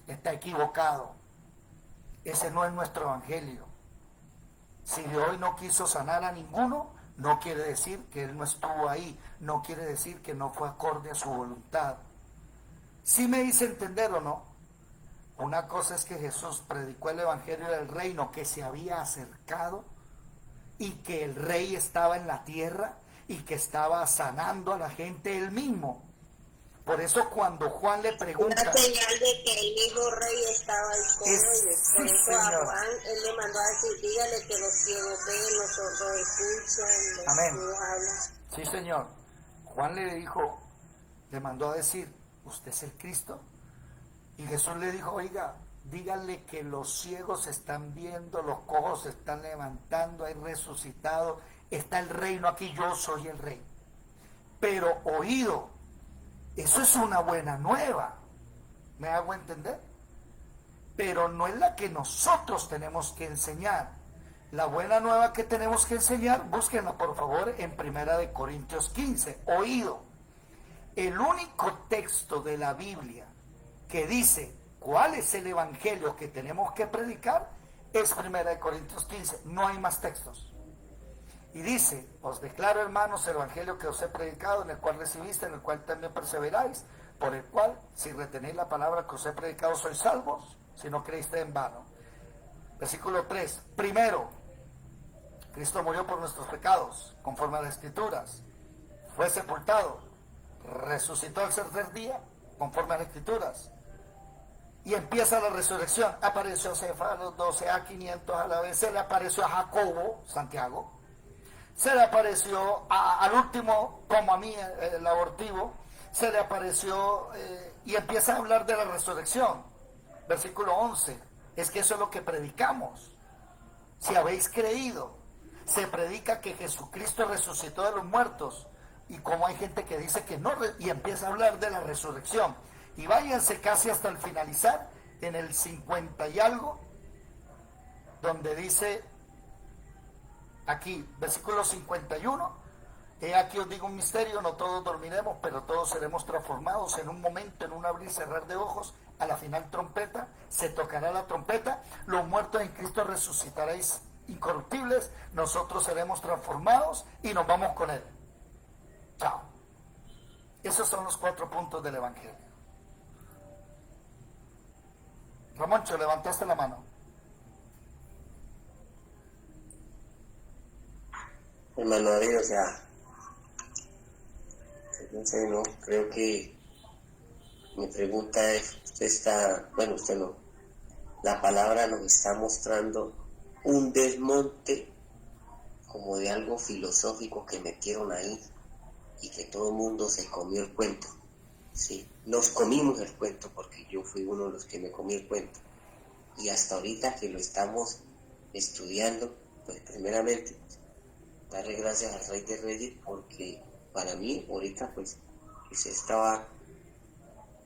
está equivocado. Ese no es nuestro evangelio. Si de hoy no quiso sanar a ninguno, no quiere decir que Él no estuvo ahí, no quiere decir que no fue acorde a su voluntad. ¿Sí me hice entender o no? Una cosa es que Jesús predicó el evangelio del reino que se había acercado y que el rey estaba en la tierra y que estaba sanando a la gente Él mismo. Por eso cuando Juan le pregunta... Una señal de que el mismo rey estaba ahí con ellos. Por Sí, eso señor. a Juan, él le mandó a decir, dígale que los ciegos ven, los sordos escuchan, los Amén. mudos hablan. Sí, señor. Juan le mandó a decir, ¿usted es el Cristo? Y Jesús le dijo, oiga, díganle que los ciegos están viendo, los cojos se están levantando, hay resucitado, está el reino aquí, yo soy el rey. Pero oído, eso es una buena nueva, ¿me hago entender? Pero no es la que nosotros tenemos que enseñar. La buena nueva que tenemos que enseñar, búsquenla por favor en 1 Corintios 15, oído. El único texto de la Biblia que dice cuál es el evangelio que tenemos que predicar es 1 Corintios 15, no hay más textos. Y dice, os declaro hermanos el evangelio que os he predicado, en el cual recibiste, en el cual también perseveráis, por el cual, si retenéis la palabra que os he predicado, sois salvos, si no creíste en vano. Versículo 3, primero, Cristo murió por nuestros pecados, conforme a las Escrituras, fue sepultado, resucitó al tercer día, conforme a las Escrituras, y empieza la resurrección. Apareció a Cefas, a los 12, a 500 a la vez, se le apareció a Jacobo, Santiago, se le apareció al último, como a mí, el abortivo, se le apareció y empieza a hablar de la resurrección. Versículo 11, es que eso es lo que predicamos. Si habéis creído, se predica que Jesucristo resucitó de los muertos, y como hay gente que dice que no, y empieza a hablar de la resurrección. Y váyanse casi hasta el finalizar, en el 50 y algo, donde dice, aquí, versículo 51, he aquí os digo un misterio, no todos dormiremos, pero todos seremos transformados en un momento, en un abrir y cerrar de ojos, a la final trompeta, se tocará la trompeta, los muertos en Cristo resucitaréis incorruptibles, nosotros seremos transformados y nos vamos con Él. Chao. Esos son los 4 puntos del Evangelio. Ramoncho, levantaste la mano. Hermano David, o sea, no sé, no, creo que mi pregunta es, usted no, la palabra nos está mostrando un desmonte como de algo filosófico que metieron ahí y que todo el mundo se comió el cuento, ¿sí? Nos comimos el cuento porque yo fui uno de los que me comí el cuento y hasta ahorita que lo estamos estudiando, pues primeramente darle gracias al Rey de Reyes porque para mí ahorita pues se estaba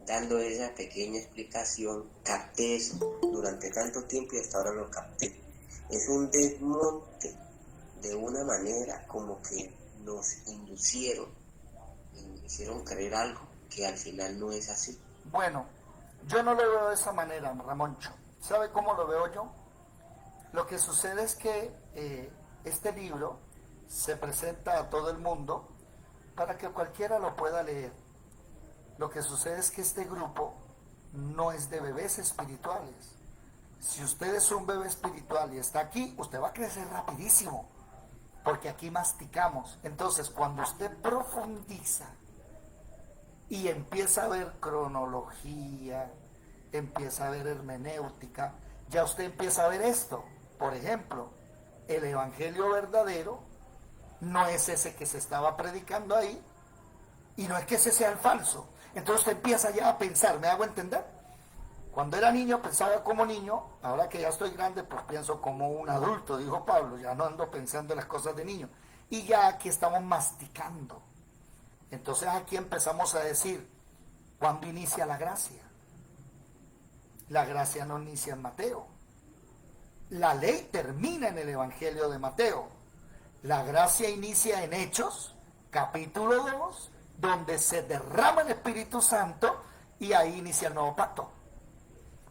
dando esa pequeña explicación, capté eso durante tanto tiempo y hasta ahora lo capté. Es un desmonte de una manera como que nos inducieron y hicieron creer algo que al final no es así. Bueno, Yo no lo veo de esa manera, Ramoncho. ¿Sabe cómo lo veo yo? Lo que sucede es que este libro se presenta a todo el mundo para que cualquiera lo pueda leer. Lo que sucede es que este grupo no es de bebés espirituales. Si usted es un bebé espiritual y está aquí, usted va a crecer rapidísimo, porque aquí masticamos. Entonces, cuando usted profundiza y empieza a ver cronología, empieza a ver hermenéutica, ya usted empieza a ver esto. Por ejemplo, el evangelio verdadero no es ese que se estaba predicando ahí, y no es que ese sea el falso. Entonces usted empieza ya a pensar, ¿me hago entender? Cuando era niño pensaba como niño, ahora que ya estoy grande pues pienso como un adulto, dijo Pablo, ya no ando pensando en las cosas de niño. Y ya aquí estamos masticando. Entonces aquí empezamos a decir, ¿cuándo inicia la gracia? La gracia no inicia en Mateo. La ley termina en el Evangelio de Mateo. La gracia inicia en Hechos, capítulo 2, donde se derrama el Espíritu Santo y ahí inicia el nuevo pacto.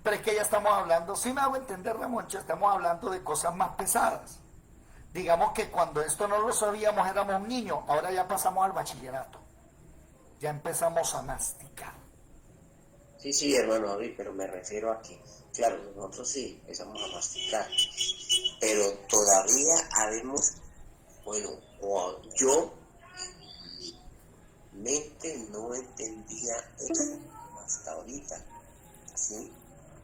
Pero es que ya estamos hablando, si me hago entender, Ramoncho, estamos hablando de cosas más pesadas. Digamos que cuando esto no lo sabíamos éramos niños, ahora ya pasamos al bachillerato. Ya empezamos a masticar. Sí, hermano David, pero me refiero a que, claro, nosotros sí empezamos a masticar, pero todavía habemos, bueno, o yo en mi mente no entendía eso hasta ahorita, ¿sí?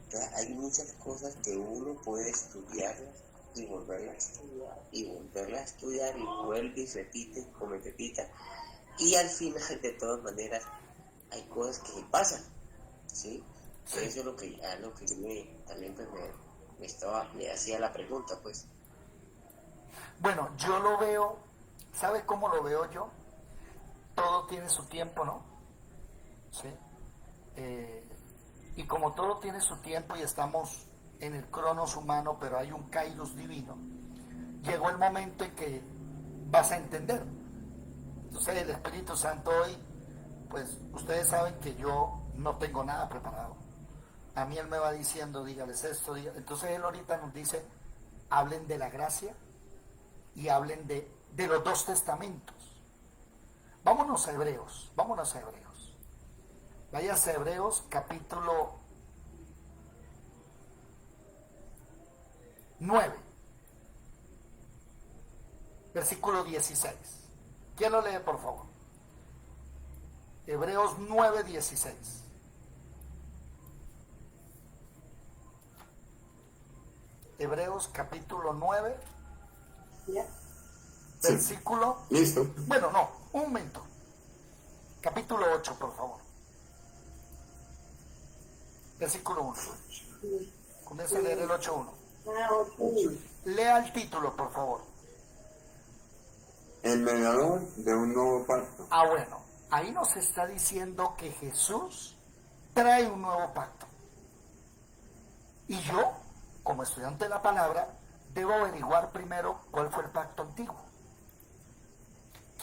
Entonces, hay muchas cosas que uno puede estudiarlas y volverlas a estudiar, y volverlas a estudiar, y vuelve y repite, como repita. Y al final, de todas maneras, hay cosas que pasan, ¿sí? Sí. Eso es lo que yo también pues me hacía la pregunta, pues. Bueno, yo lo veo, ¿sabe cómo lo veo yo? Todo tiene su tiempo, ¿no? ¿Sí? Y como todo tiene su tiempo y estamos en el cronos humano, pero hay un kairos divino, llegó el momento en que vas a entender. Entonces el Espíritu Santo hoy, pues ustedes saben que yo no tengo nada preparado. A mí Él me va diciendo, dígales esto, dígales. Entonces Él ahorita nos dice, hablen de la gracia y hablen de los dos testamentos. Vámonos a Hebreos. Váyase a Hebreos capítulo 9, versículo 16. ¿Quién lo lee, por favor? Hebreos 9, 16. Hebreos capítulo 9, versículo... Listo. Bueno, no, un momento. Capítulo 8, por favor. Versículo 1. Comienza a leer el 8.1. Lea el título, por favor. El mediador de un nuevo pacto. Ah, bueno, ahí nos está diciendo que Jesús trae un nuevo pacto. Y yo, como estudiante de la palabra, debo averiguar primero cuál fue el pacto antiguo.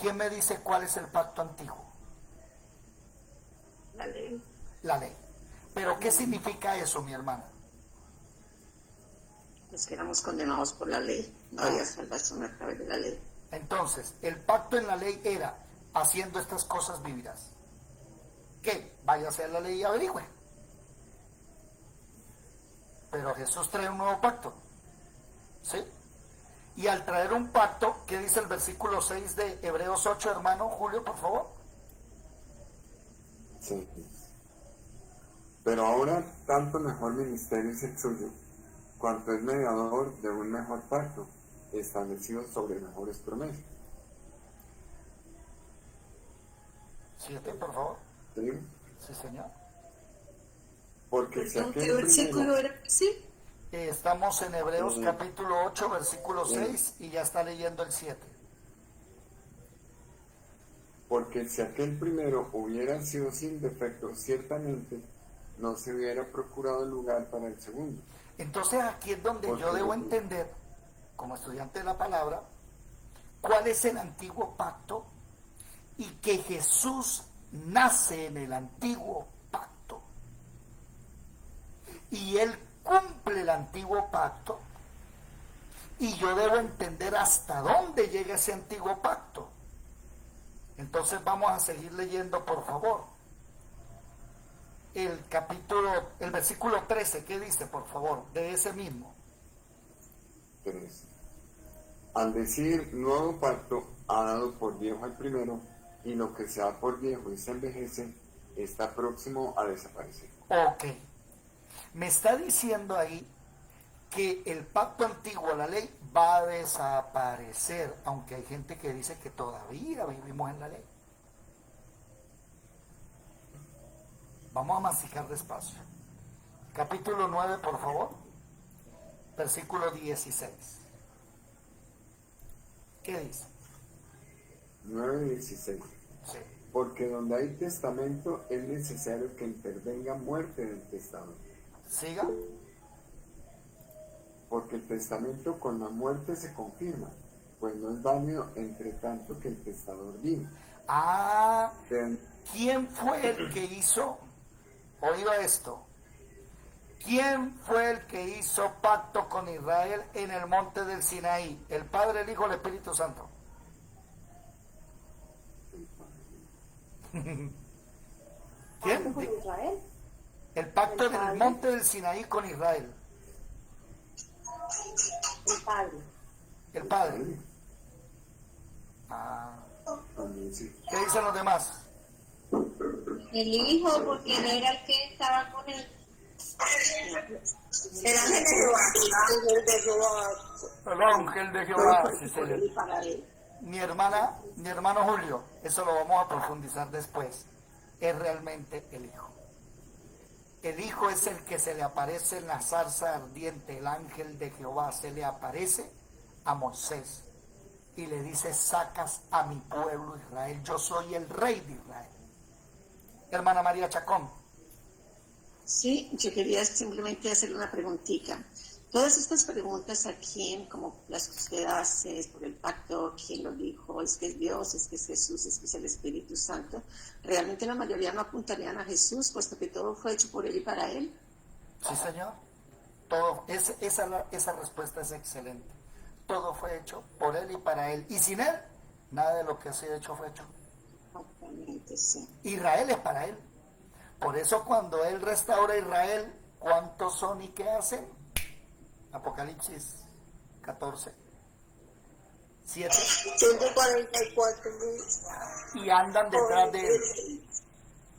¿Quién me dice cuál es el pacto antiguo? La ley. La ley. ¿Pero qué significa eso, mi hermana? Pues que éramos condenados por la ley. No había salvación a través de la ley. Entonces, el pacto en la ley era, haciendo estas cosas vivirás. ¿Qué? Váyase a la ley y averigüe. Pero Jesús trae un nuevo pacto. ¿Sí? Y al traer un pacto, ¿qué dice el versículo 6 de Hebreos 8, hermano Julio, por favor? Sí. Pero ahora tanto mejor ministerio es el suyo, cuanto es mediador de un mejor pacto, establecido sobre mejores promesas. 7, por favor. ¿Sí? Sí, señor. Porque si ¿Qué aquel versículo primero, era? Sí. Estamos en Hebreos capítulo 8, versículo 6, y ya está leyendo el 7. porque si aquel primero hubiera sido sin defecto, ciertamente no se hubiera procurado el lugar para el segundo. Entonces aquí es donde yo debo entender, como estudiante de la palabra, cuál es el antiguo pacto y que Jesús nace en el antiguo pacto. y él cumple el antiguo pacto, y yo debo entender hasta dónde llega ese antiguo pacto. Entonces vamos a seguir leyendo, por favor. El versículo 13, ¿qué dice, por favor? De ese mismo. 13. Al decir nuevo pacto, ha dado por viejo el primero, y lo que se da por viejo y se envejece, está próximo a desaparecer. Ok. Me está diciendo ahí que el pacto antiguo, la ley, va a desaparecer, aunque hay gente que dice que todavía vivimos en la ley. Vamos a masticar despacio. Capítulo 9, por favor. Versículo 16. ¿Qué dice? 9:16. Sí. Porque donde hay testamento es necesario que intervenga muerte del testador. Siga. Porque el testamento con la muerte se confirma, pues no es válido entre tanto que el testador vive. Ah, Pero ¿quién fue el que hizo? Oiga esto. ¿Quién fue el que hizo pacto con Israel en el monte del Sinaí? ¿El Padre, el Hijo, el Espíritu Santo? ¿Quién? ¿Con Israel? El pacto El del Padre. monte del Sinaí con Israel. El Padre. El Padre. Ah, también sí. ¿qué dicen los demás? El hijo, porque él era el que estaba con él. El ángel de Jehová. Ángel de Jehová. El ángel de Jehová. Sí, Por él y para él. mi hermano Julio, eso lo vamos a profundizar después, es realmente el Hijo. El Hijo es el que se le aparece en la zarza ardiente, el ángel de Jehová se le aparece a Moisés y le dice, sacas a mi pueblo Israel, yo soy el rey de Israel. Hermana María Chacón. Sí, yo quería simplemente hacer una preguntita. Todas estas preguntas aquí, como las que usted hace, es por el pacto, quién lo dijo, es que es Dios, es que es Jesús, es que es el Espíritu Santo, realmente la mayoría no apuntarían a Jesús, puesto que todo fue hecho por Él y para Él. Sí, señor. Todo, esa respuesta es excelente. Todo fue hecho por Él y para Él. Y sin Él, nada de lo que ha sido hecho fue hecho. Exactamente, sí. Israel es para Él. Por eso cuando Él restaura a Israel, ¿cuántos son y qué hacen? Apocalipsis 14, 7. 144.000. Y andan detrás de Él.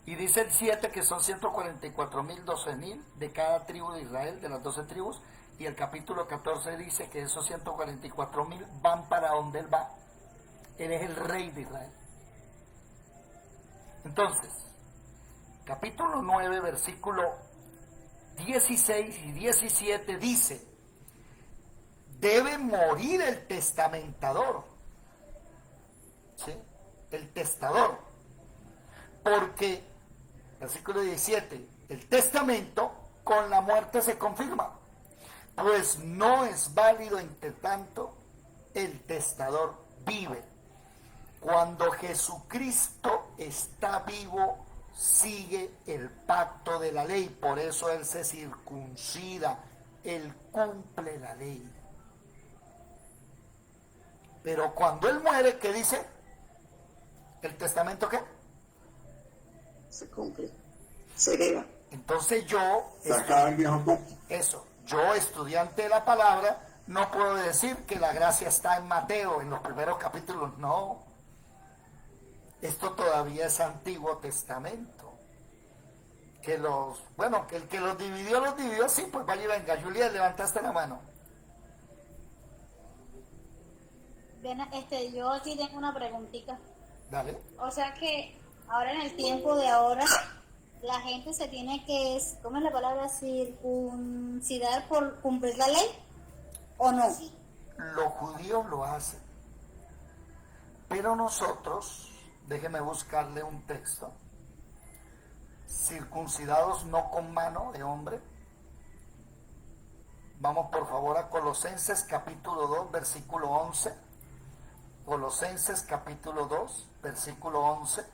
Y dice el 7 que son 144.000, 12.000 de cada tribu de Israel, de las 12 tribus. Y el capítulo 14 dice que esos 144.000 van para donde Él va. Él es el rey de Israel. Entonces, capítulo 9, versículo 16 y 17 dice, debe morir el testamentador, ¿sí? El testador, porque, versículo 17, el testamento con la muerte se confirma, pues no es válido entre tanto el testador vive. Cuando Jesucristo está vivo, sigue el pacto de la ley, por eso Él se circuncida, Él cumple la ley. Pero cuando Él muere, ¿qué dice? ¿El testamento qué? Se cumple, se eleva. Entonces yo, Sacaba el viejo pacto. yo estudiante de la palabra, no puedo decir que la gracia está en Mateo, en los primeros capítulos, no. Esto todavía es Antiguo Testamento. Que el que los dividió, sí, pues vaya y venga. Julia, levantaste la mano. Bien, yo aquí tengo una preguntita. Dale. O sea que ahora en el tiempo de ahora, la gente se tiene que, ¿cómo es la palabra? Circuncidar por cumplir la ley, ¿o no? Los judíos lo hacen. Pero nosotros, déjeme buscarle un texto. Circuncidados no con mano de hombre. Vamos por favor a Colosenses capítulo 2, versículo 11. Colosenses capítulo 2, versículo 11.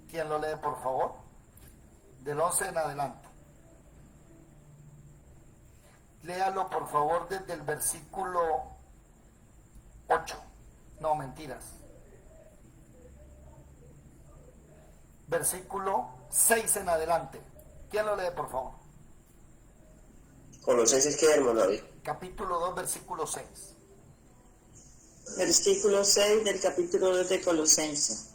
¿Quién lo lee, por favor? del 11 en adelante. Léalo por favor desde el versículo 8. No, mentiras. Versículo 6 en adelante. ¿Quién lo lee, por favor? Colosenses, ¿qué, hermano David? Capítulo 2, versículo 6. Versículo 6 del capítulo 2 de Colosenses.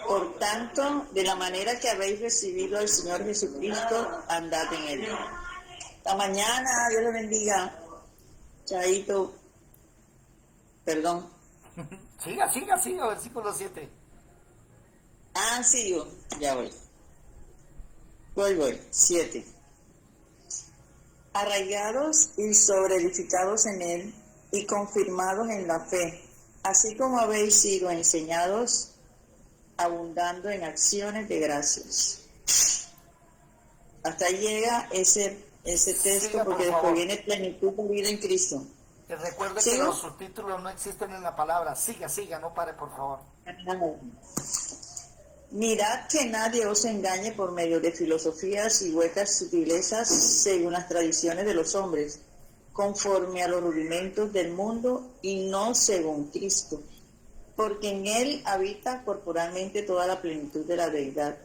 Por tanto, de la manera que habéis recibido al Señor Jesucristo, andad en él. Hasta mañana, Dios les bendiga. Chaito. Perdón. Siga, versículo 7. Sigo. Ya voy. Voy. 7. Arraigados y sobreedificados en él y confirmados en la fe, así como habéis sido enseñados, abundando en acciones de gracias. Hasta ahí llega ese texto, Siga, porque por después favor. viene plenitud de vida en Cristo. Recuerde ¿Sigo? que los subtítulos no existen en la palabra. Siga, no pare, por favor. Mirad que nadie os engañe por medio de filosofías y huecas sutilezas según las tradiciones de los hombres, conforme a los rudimentos del mundo y no según Cristo, porque en él habita corporalmente toda la plenitud de la deidad,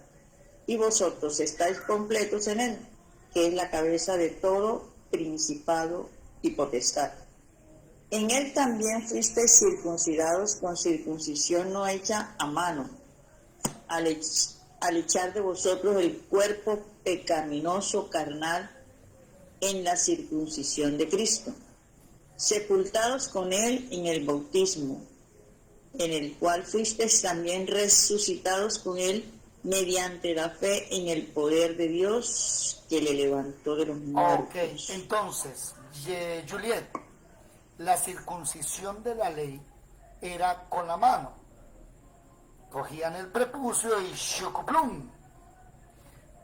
y vosotros estáis completos en él, que es la cabeza de todo principado y potestad. En él también fuisteis circuncidados con circuncisión no hecha a mano, al echar de vosotros el cuerpo pecaminoso carnal en la circuncisión de Cristo, sepultados con él en el bautismo, en el cual fuisteis también resucitados con él mediante la fe en el poder de Dios que le levantó de los muertos. Ok, entonces, Juliet, la circuncisión de la ley era con la mano. Cogían el prepucio y shukuplum.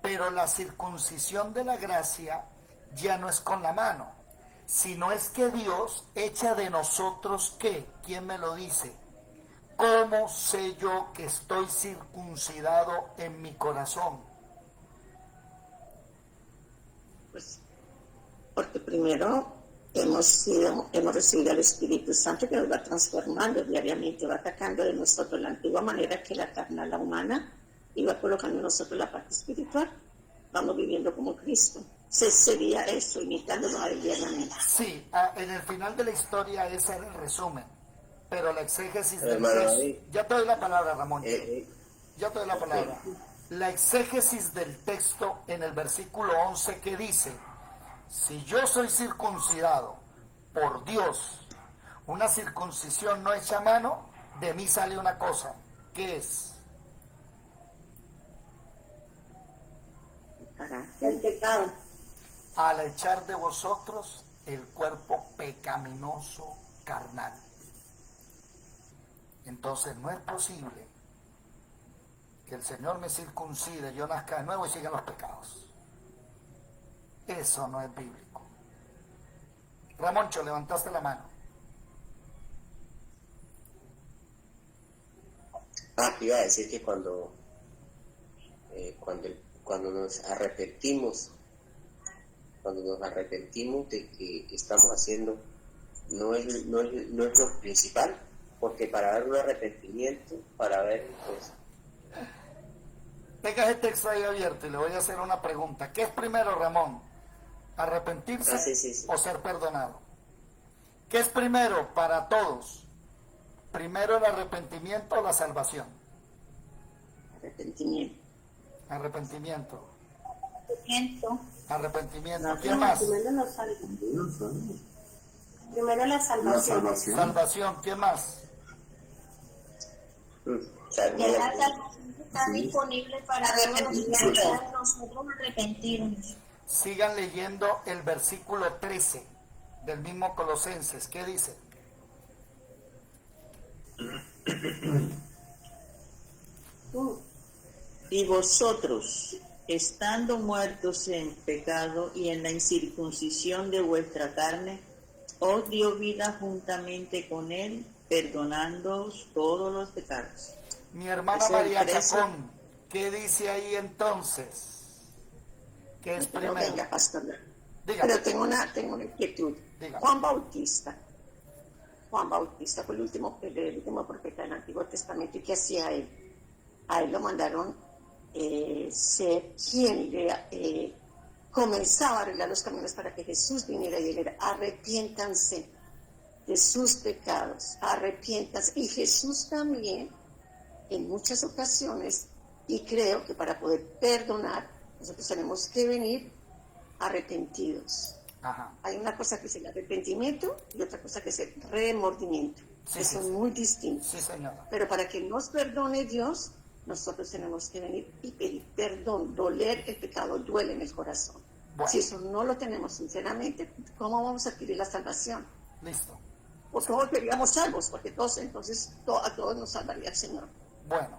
Pero la circuncisión de la gracia ya no es con la mano, sino es que Dios echa de nosotros ¿qué? ¿Quién me lo dice? ¿Cómo sé yo que estoy circuncidado en mi corazón? Pues porque primero hemos recibido al Espíritu Santo que nos va transformando diariamente, va atacando de nosotros la antigua manera que la carnal, la humana, y va colocando en nosotros la parte espiritual. Vamos viviendo como Cristo. Sería eso, imitándolo a él diariamente. Sí, en el final de la historia ese era el resumen, pero la exégesis del Hermano texto... David. Ya te doy la palabra, Ramón. Ya te doy la ok. palabra. La exégesis del texto en el versículo 11 que dice: si yo soy circuncidado por Dios, una circuncisión no hecha a mano, de mí sale una cosa. ¿Qué es? El pecado. Al echar de vosotros el cuerpo pecaminoso carnal. Entonces no es posible que el Señor me circuncide, yo nazca de nuevo y sigan los pecados. Eso no es bíblico. Ramoncho, levantaste la mano. Iba a decir que cuando nos arrepentimos de que estamos haciendo, no es lo principal, porque para dar un arrepentimiento, para ver, pues... Tenga ese texto ahí abierto y le voy a hacer una pregunta. ¿Qué es primero, Ramón? ¿Arrepentirse sí. o ser perdonado? ¿Qué es primero para todos? ¿Primero el arrepentimiento o la salvación? Arrepentimiento. Arrepentimiento. ¿Quién más? Primero la salvación. Salvación. ¿Quién más? Ya la salvación está disponible para todos nosotros arrepentirnos. Sigan leyendo el versículo 13 del mismo Colosenses. ¿Qué dice? Y vosotros, estando muertos en pecado y en la incircuncisión de vuestra carne, os dio vida juntamente con él, perdonándoos todos los pecados. Mi hermana Es el María 13. Chacón, ¿Qué dice ahí entonces? ¿Qué es Pero primero? venga, pastor. Dígame. Pero tengo una inquietud. Dígame. Juan Bautista fue el último profeta del Antiguo Testamento. ¿Y qué hacía él? A él lo mandaron ser quien comenzaba a arreglar los caminos para que Jesús viniera y él era: arrepiéntanse de sus pecados, arrepiéntanse. Y Jesús también, en muchas ocasiones, y creo que para poder perdonar, nosotros tenemos que venir arrepentidos. Ajá. Hay una cosa que es el arrepentimiento y otra cosa que es el remordimiento, Sí, que sí, son sí. muy distintos. Sí, señora. Pero para que nos perdone Dios, nosotros tenemos que venir y pedir perdón. Doler el pecado duele en el corazón. Bueno. Si eso no lo tenemos sinceramente, ¿cómo vamos a adquirir la salvación? Listo. ¿O cómo seríamos salvos? Porque todos, entonces a todos nos salvaría el Señor. Bueno.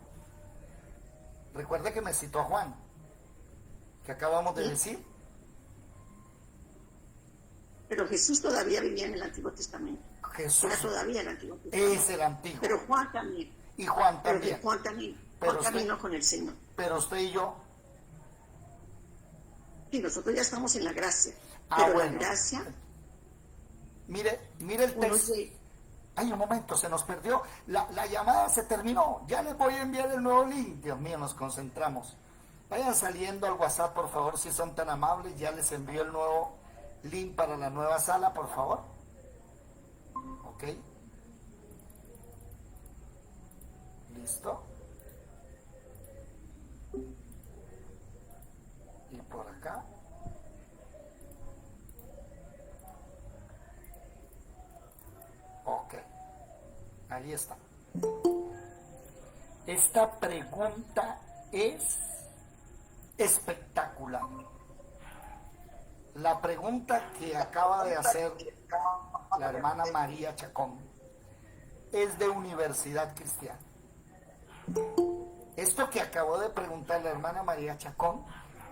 Recuerde que me citó a Juan, que acabamos de decir. Pero Jesús todavía vivía en el Antiguo Testamento. Jesús Era todavía el Antiguo Testamento. es el antiguo. Pero Juan también. Y Juan también. Juan también. Pero Juan usted- caminó con el Señor. Pero usted y yo. Y nosotros ya estamos en la gracia. Ah, Pero bueno. la gracia, Mire el uno texto. se- Ay, un momento, se nos perdió. La llamada se terminó. Ya les voy a enviar el nuevo link. Dios mío, nos concentramos. Vayan saliendo al WhatsApp, por favor, si son tan amables. Ya les envío el nuevo link para la nueva sala, por favor. Ok. Listo. Y por acá. Ok. Ahí está. Esta pregunta es espectacular. La pregunta que acaba de hacer la hermana María Chacón es de Universidad Cristiana. Esto que acabó de preguntar la hermana María Chacón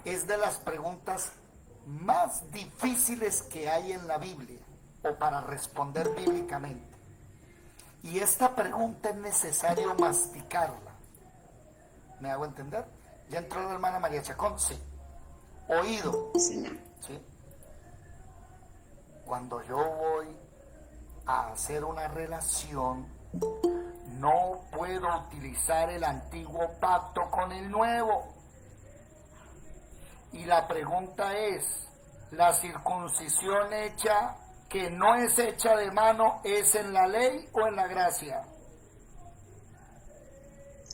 es de las preguntas más difíciles que hay en la Biblia o para responder bíblicamente. Y esta pregunta es necesario masticarla. ¿Me hago entender? ¿Ya entró la hermana María Chacón? Sí. Oído. Señor. ¿Sí? Cuando yo voy a hacer una relación, no puedo utilizar el antiguo pacto con el nuevo. Y la pregunta es, ¿la circuncisión hecha, que no es hecha de mano, es en la ley o en la gracia?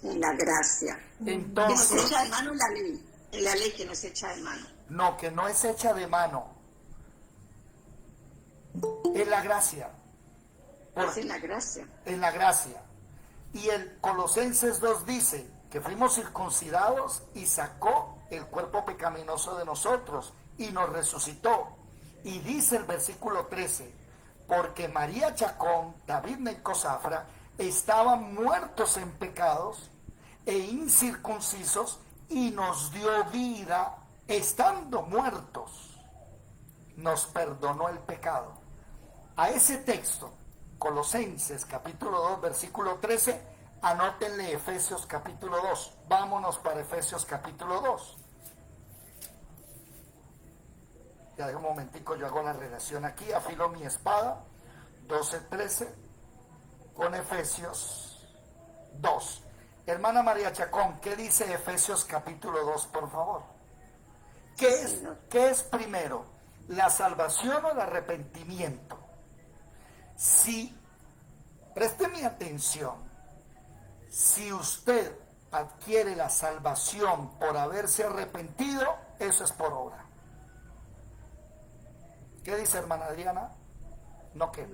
En la gracia. Entonces, Que no es hecha de mano en la ley. En la ley que no es hecha de mano. no, que no es hecha de mano, es la gracia. Es en la gracia. En la gracia. Y el Colosenses 2 dice que fuimos circuncidados y sacó el cuerpo pecaminoso de nosotros y nos resucitó. Y dice el versículo 13, porque María Chacón, David Neco Zafra, estaban muertos en pecados e incircuncisos y nos dio vida estando muertos. Nos perdonó el pecado. A ese texto, Colosenses capítulo 2, versículo 13, anótenle Efesios capítulo 2. Vámonos para Efesios capítulo 2. Ya de un momentico, yo hago la relación aquí, afilo mi espada, 12:13, con Efesios 2. Hermana María Chacón, ¿qué dice Efesios capítulo 2, por favor? ¿Qué es primero? ¿La salvación o el arrepentimiento? Si, présteme atención, si usted adquiere la salvación por haberse arrepentido, eso es por obra. ¿Qué dice hermana Adriana? ¿No qué?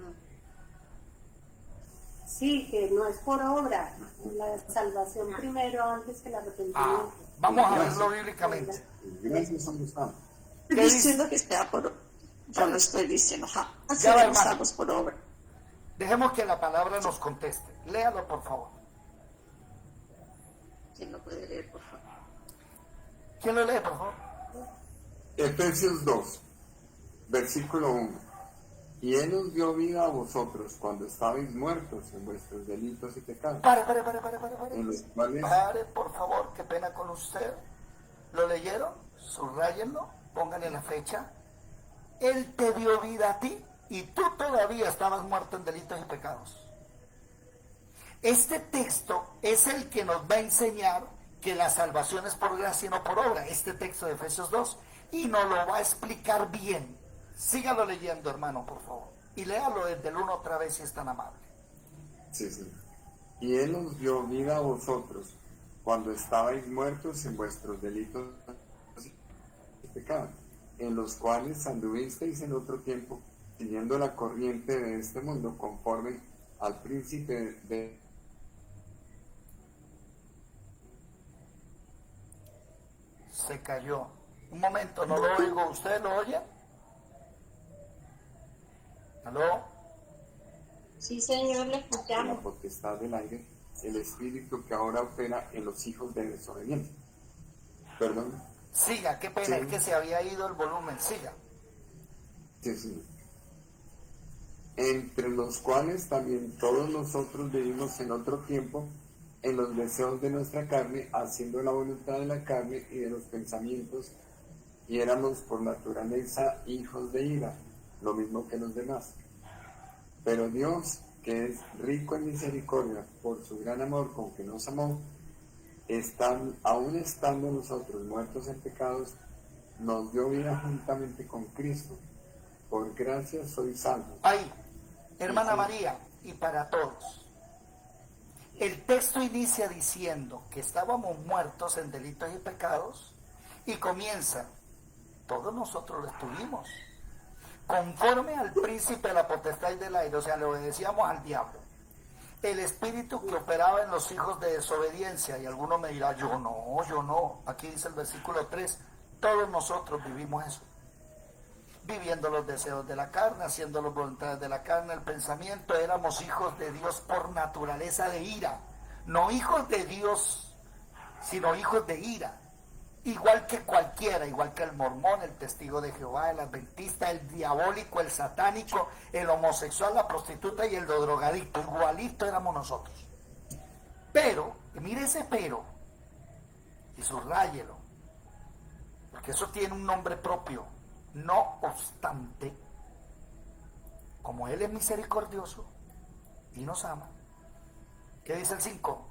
Sí, que no es por obra, la salvación primero antes que el arrepentimiento. Vamos a verlo bíblicamente. Gracias, ¿dónde está? Estoy diciendo que está por obra. Yo no estoy diciendo, Ya va, seremos hermano. salvos por obra. Dejemos que la palabra nos conteste. Léalo, por favor. ¿Quién lo puede leer, por favor? ¿Quién lo lee, por favor? Efesios 2, versículo 1. Y Él os dio vida a vosotros cuando estabais muertos en vuestros delitos y pecados. Pare. En los cuales... Pare, por favor, qué pena con usted. ¿Lo leyeron? Subrayenlo, pónganle la fecha. Él te dio vida a ti y tú todavía estabas muerto en delitos y pecados. Este texto es el que nos va a enseñar que la salvación es por gracia y no por obra. Este texto de Efesios 2. Y nos lo va a explicar bien. Sígalo leyendo, hermano, por favor. Y léalo desde el 1 otra vez si es tan amable. Sí. Y Él os dio vida a vosotros cuando estabais muertos en vuestros delitos y pecados, en los cuales anduvisteis en otro tiempo, siguiendo la corriente de este mundo, conforme al príncipe de... Se cayó. Un momento, no lo oigo. ¿Usted lo oye? ¿Aló? Sí, señor, le la escuchamos. potestad del aire, el espíritu que ahora opera en los hijos de desobediencia. Perdón. Siga, qué pena, Sí. es que se había ido el volumen. Siga. Sí. Entre los cuales también todos nosotros vivimos en otro tiempo, en los deseos de nuestra carne, haciendo la voluntad de la carne y de los pensamientos, y éramos por naturaleza hijos de ira, lo mismo que los demás. Pero Dios, que es rico en misericordia, por su gran amor con que nos amó, aún estando nosotros muertos en pecados, nos dio vida juntamente con Cristo. Por gracia sois salvos. Ahí, hermana María, y para todos. El texto inicia diciendo que estábamos muertos en delitos y pecados y comienza, todos nosotros lo estuvimos, conforme al príncipe de la potestad del aire, o sea, le obedecíamos al diablo. El espíritu que operaba en los hijos de desobediencia, y alguno me dirá, yo no, aquí dice el versículo 3, todos nosotros vivimos eso, viviendo los deseos de la carne, haciendo las voluntades de la carne, el pensamiento. Éramos hijos de Dios por naturaleza de ira, no hijos de Dios, sino hijos de ira. Igual que cualquiera, igual que el mormón, el testigo de Jehová, el adventista, el diabólico, el satánico, el homosexual, la prostituta y el drogadicto, igualito éramos nosotros. Pero, mire ese pero, y subráyelo, porque eso tiene un nombre propio. No obstante, como Él es misericordioso y nos ama, ¿qué dice el 5?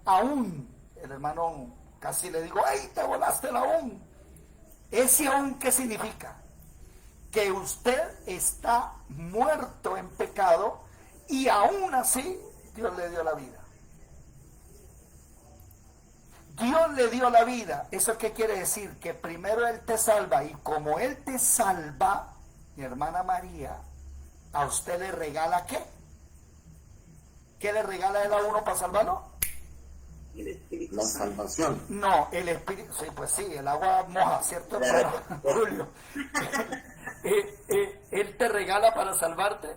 Aún, el hermano casi le digo, ¡ay, te volaste el aún! ¿Ese aún qué significa? Que usted está muerto en pecado y aún así Dios le dio la vida. Dios le dio la vida. ¿Eso qué quiere decir? Que primero Él te salva, y como Él te salva, mi hermana María, a usted le regala ¿qué? ¿Qué le regala Él a uno para salvarlo? El Espíritu La Santo. salvación. No, el Espíritu, sí, pues sí, el agua moja, ¿cierto? Julio, Él te regala para salvarte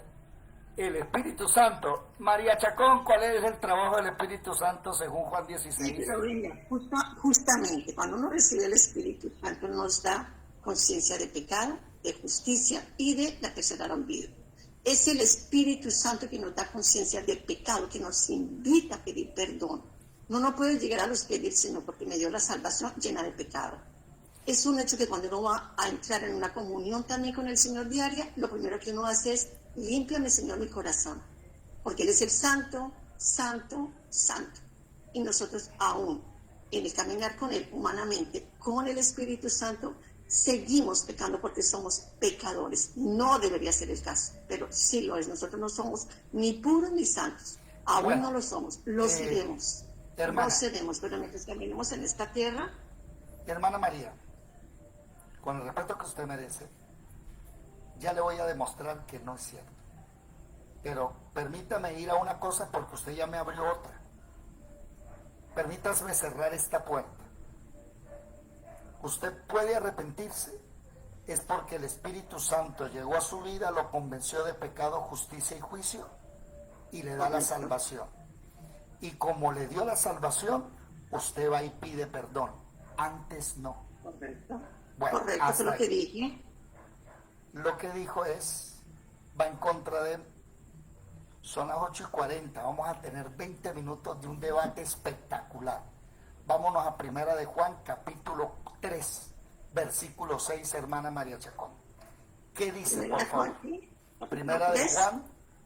el Espíritu Santo. María Chacón, ¿cuál es el trabajo del Espíritu Santo según Juan 16? Sí, pero venga, justamente cuando uno recibe el Espíritu Santo nos da conciencia de pecado, de justicia y de la tercera olvido. Es el Espíritu Santo que nos da conciencia de pecado, que nos invita a pedir perdón. Uno no puede llegar a los pedir, sino porque me dio la salvación llena de pecado. Es un hecho que cuando uno va a entrar en una comunión también con el Señor diaria, lo primero que uno hace es, límpiame, Señor, mi corazón, porque Él es el santo, santo, santo. Y nosotros aún, en el caminar con Él humanamente, con el Espíritu Santo, seguimos pecando porque somos pecadores. No debería ser el caso, pero sí lo es. Nosotros no somos ni puros ni santos. Aún Bueno, no lo somos. Lo seremos. hermana. Lo seremos, pero mientras caminemos en esta tierra, Hermana María, con el respeto que usted merece, ya le voy a demostrar que no es cierto. Pero permítame ir a una cosa porque usted ya me abrió otra. Permítame cerrar esta puerta. Usted puede arrepentirse, es porque el Espíritu Santo llegó a su vida, lo convenció de pecado, justicia y juicio y le da la salvación. Y como le dio la salvación, usted va y pide perdón. Antes no. correcto. Bueno, Correcto, hasta es lo que ahí. dije. Lo que dijo es, va en contra de él. Son las 8:40, vamos a tener 20 minutos de un debate espectacular. Vámonos a Primera de Juan, capítulo 3, versículo 6, hermana María Chacón. ¿Qué dice, por favor? Primera de Juan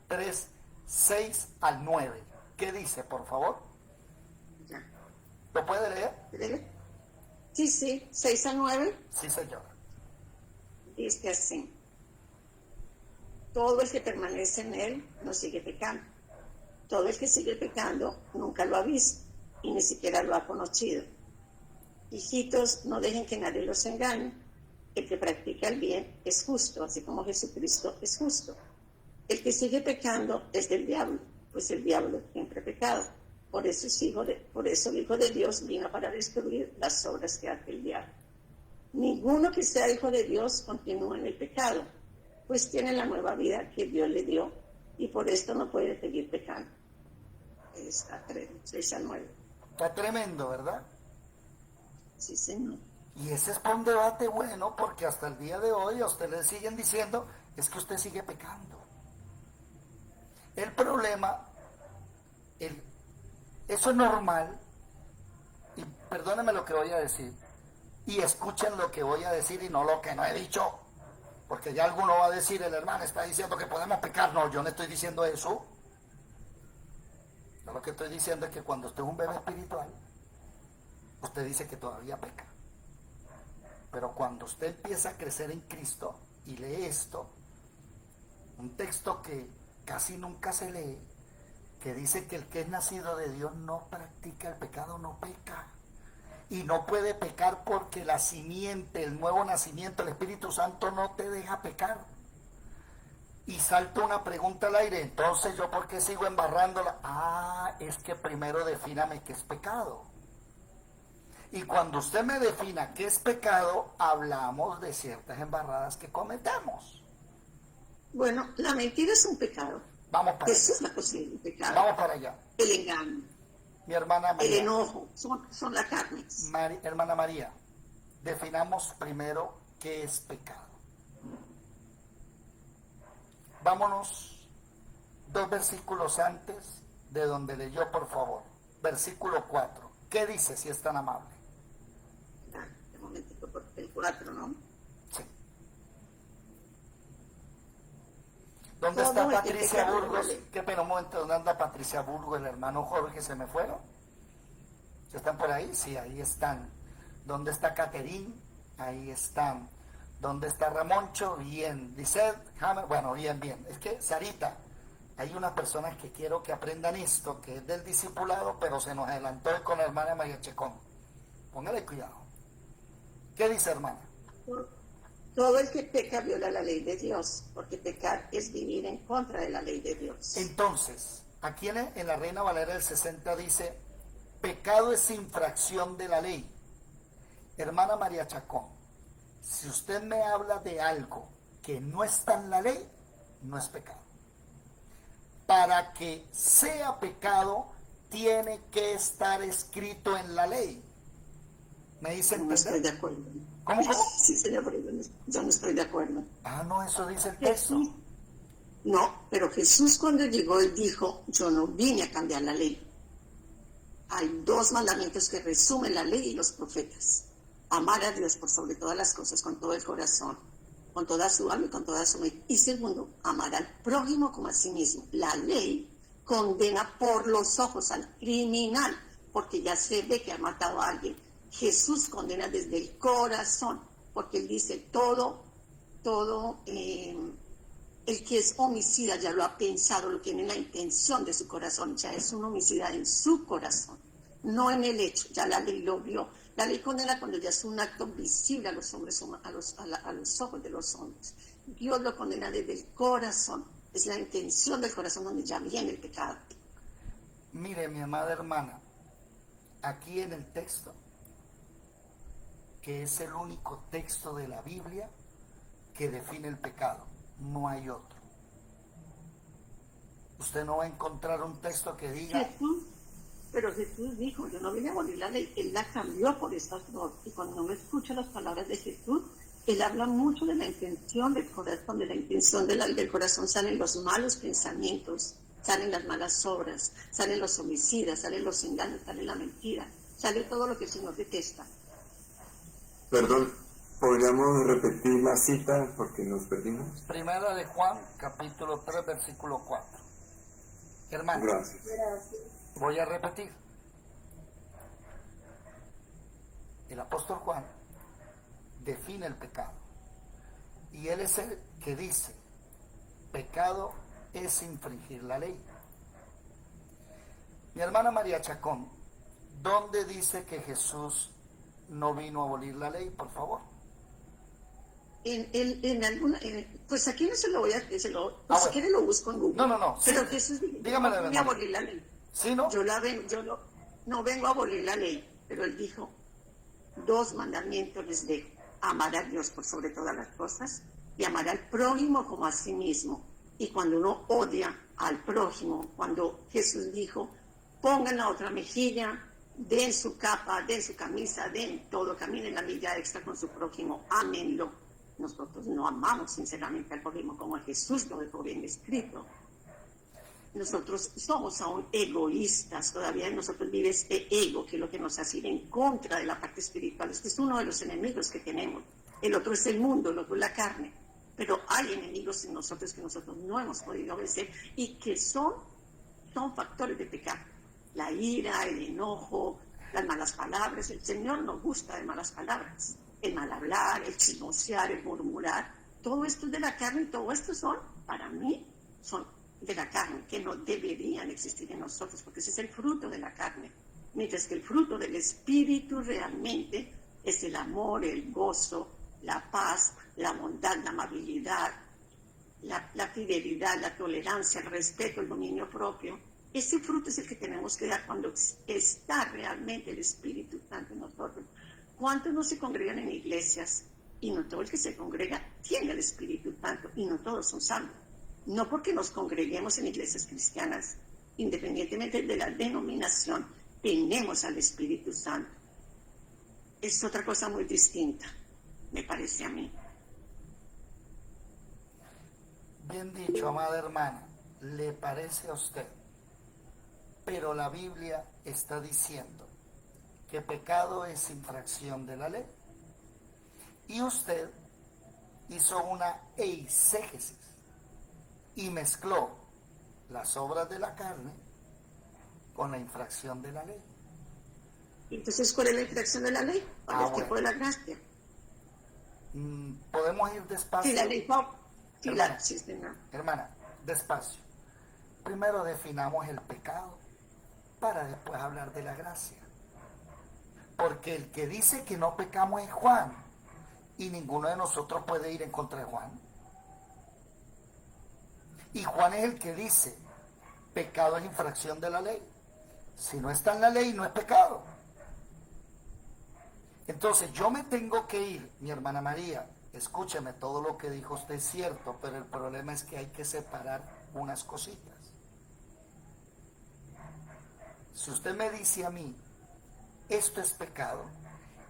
3, 6 al 9. ¿Qué dice, por favor? ¿Lo puede leer? Sí, 6 a 9. Sí, señor. Dice así: todo el que permanece en él no sigue pecando. Todo el que sigue pecando nunca lo ha visto y ni siquiera lo ha conocido. Hijitos, no dejen que nadie los engañe. El que practica el bien es justo, así como Jesucristo es justo. El que sigue pecando es del diablo, pues el diablo siempre ha pecado. Por eso el Hijo de Dios vino para destruir las obras que hace el diablo. Ninguno que sea hijo de Dios continúa en el pecado, pues tiene la nueva vida que Dios le dio y por esto no puede seguir pecando. Está 6 a 9. Está tremendo, ¿verdad? Sí, señor. Y ese es para un debate bueno, porque hasta el día de hoy a usted le siguen diciendo, es que usted sigue pecando. El problema, eso es normal, y perdónenme lo que voy a decir, y escuchen lo que voy a decir y no lo que no he dicho, porque ya alguno va a decir, el hermano está diciendo que podemos pecar. No, yo no estoy diciendo eso. Yo lo que estoy diciendo es que cuando usted es un bebé espiritual, usted dice que todavía peca. Pero cuando usted empieza a crecer en Cristo y lee esto, un texto que casi nunca se lee, que dice que el que es nacido de Dios no practica el pecado, no peca. Y no puede pecar porque la simiente, el nuevo nacimiento, el Espíritu Santo no te deja pecar. Y salta una pregunta al aire, entonces yo ¿por qué sigo embarrándola? Es que primero defíname qué es pecado. Y cuando usted me defina qué es pecado, hablamos de ciertas embarradas que cometemos. Bueno, la mentira es un pecado. Vamos para Eso allá. es la posible pecado. Vamos para allá. El engaño. Mi hermana María. El enojo. Son las carnes. Hermana María, definamos primero qué es pecado. Vámonos 2 versículos antes de donde leyó, por favor. Versículo 4. ¿Qué dice, si es tan amable? De momento, el 4, ¿no? Sí. ¿Dónde está Patricia Burgos? Qué pena, un momento, ¿dónde anda Patricia Burgos, el hermano Jorge? ¿Se me fueron? ¿Están por ahí? Sí, ahí están. ¿Dónde está Caterín? Ahí están. ¿Dónde está Ramoncho? Bien. Lizeth, Hammer, bueno, bien. Es que, Sarita, hay unas personas que quiero que aprendan esto, que es del discipulado, pero se nos adelantó con la hermana María Chacón. Póngale cuidado. ¿Qué dice, hermana? Todo el que peca viola la ley de Dios, porque pecar es vivir en contra de la ley de Dios. Entonces, aquí en la Reina Valera del 60 dice, pecado es infracción de la ley. Hermana María Chacón, si usted me habla de algo que no está en la ley, no es pecado. Para que sea pecado, tiene que estar escrito en la ley. ¿Me dice entender? No estoy de acuerdo. ¿Cómo? Sí, señor, pero yo no estoy de acuerdo. No, eso dice el texto. No, pero Jesús cuando llegó, él dijo, yo no vine a cambiar la ley. Hay 2 mandamientos que resumen la ley y los profetas. Amar a Dios por sobre todas las cosas, con todo el corazón, con toda su alma y con toda su mente. Y segundo, amar al prójimo como a sí mismo. La ley condena por los ojos al criminal, porque ya se ve que ha matado a alguien. Jesús condena desde el corazón, porque él dice todo el que es homicida ya lo ha pensado, lo tiene en la intención de su corazón, ya es un homicida en su corazón, no en el hecho, ya la ley lo vio. La ley condena cuando ya es un acto visible a los hombres, a los ojos de los hombres. Dios lo condena desde el corazón, es la intención del corazón donde ya viene el pecado. Mire, mi amada hermana, aquí en el texto, que es el único texto de la Biblia que define el pecado, no hay otro. Usted no va a encontrar un texto que diga... Pero Jesús dijo, yo no vine a abolir la ley, él la cambió por estas 2. Y cuando uno escucha las palabras de Jesús, Él habla mucho de la intención del corazón, de la intención del corazón salen los malos pensamientos, salen las malas obras, salen los homicidas, salen los engaños, sale la mentira, sale todo lo que el Señor detesta. Perdón, ¿podríamos repetir la cita porque nos perdimos? Primera de Juan, capítulo 3, versículo 4. Hermano, Gracias. voy a repetir. El apóstol Juan define el pecado. Y él es el que dice, pecado es infringir la ley. Mi hermana María Chacón, ¿dónde dice que Jesús no vino a abolir la ley, por favor? En alguna, pues aquí no se lo voy a decir, si bueno. quiere lo busco en Google. No. Pero Sí, Jesús dijo, dígame no la vine a verdad. abolir la ley. ¿Sí, no? No vengo a abolir la ley, pero él dijo, 2 mandamientos les dejo: amar a Dios por sobre todas las cosas y amar al prójimo como a sí mismo. Y cuando uno odia al prójimo, cuando Jesús dijo, pongan la otra mejilla, den su capa, den su camisa, den todo, caminen la milla extra con su prójimo, ámenlo. Nosotros no amamos sinceramente al prójimo como Jesús lo dejó bien escrito. Nosotros somos aún egoístas, todavía en nosotros vive este ego, que es lo que nos hace ir en contra de la parte espiritual. Este es uno de los enemigos que tenemos. El otro es el mundo, el otro es la carne. Pero hay enemigos en nosotros que nosotros no hemos podido vencer y que son factores de pecado. La ira, el enojo, las malas palabras. El Señor no gusta de malas palabras. El mal hablar, el chismosear, el murmurar. Todo esto es de la carne y todo esto para mí, son de la carne, que no deberían existir en nosotros, porque ese es el fruto de la carne. Mientras que el fruto del Espíritu realmente es el amor, el gozo, la paz, la bondad, la amabilidad, la fidelidad, la tolerancia, el respeto, el dominio propio. Ese fruto es el que tenemos que dar cuando está realmente el Espíritu Santo en nosotros. ¿Cuántos no se congregan en iglesias? Y no todo el que se congrega tiene el Espíritu Santo, y no todos son salvos. No porque nos congreguemos en iglesias cristianas, independientemente de la denominación, tenemos al Espíritu Santo. Es otra cosa muy distinta, me parece a mí. Bien dicho, amada hermana, le parece a usted, pero la Biblia está diciendo que pecado es infracción de la ley. Y usted hizo una eisegesis y mezcló las obras de la carne con la infracción de la ley. Entonces, ¿cuál es la infracción de la ley? ¿Cuál es el tipo de la gracia? Podemos ir despacio. Sí, la ley hermana, despacio. Primero definamos el pecado para después hablar de la gracia. Porque el que dice que no pecamos es Juan, y ninguno de nosotros puede ir en contra de Juan. Y Juan es el que dice, pecado es infracción de la ley. Si no está en la ley, no es pecado. Entonces yo me tengo que ir, mi hermana María, escúcheme, todo lo que dijo usted es cierto, pero el problema es que hay que separar unas cositas. Si usted me dice a mí, esto es pecado,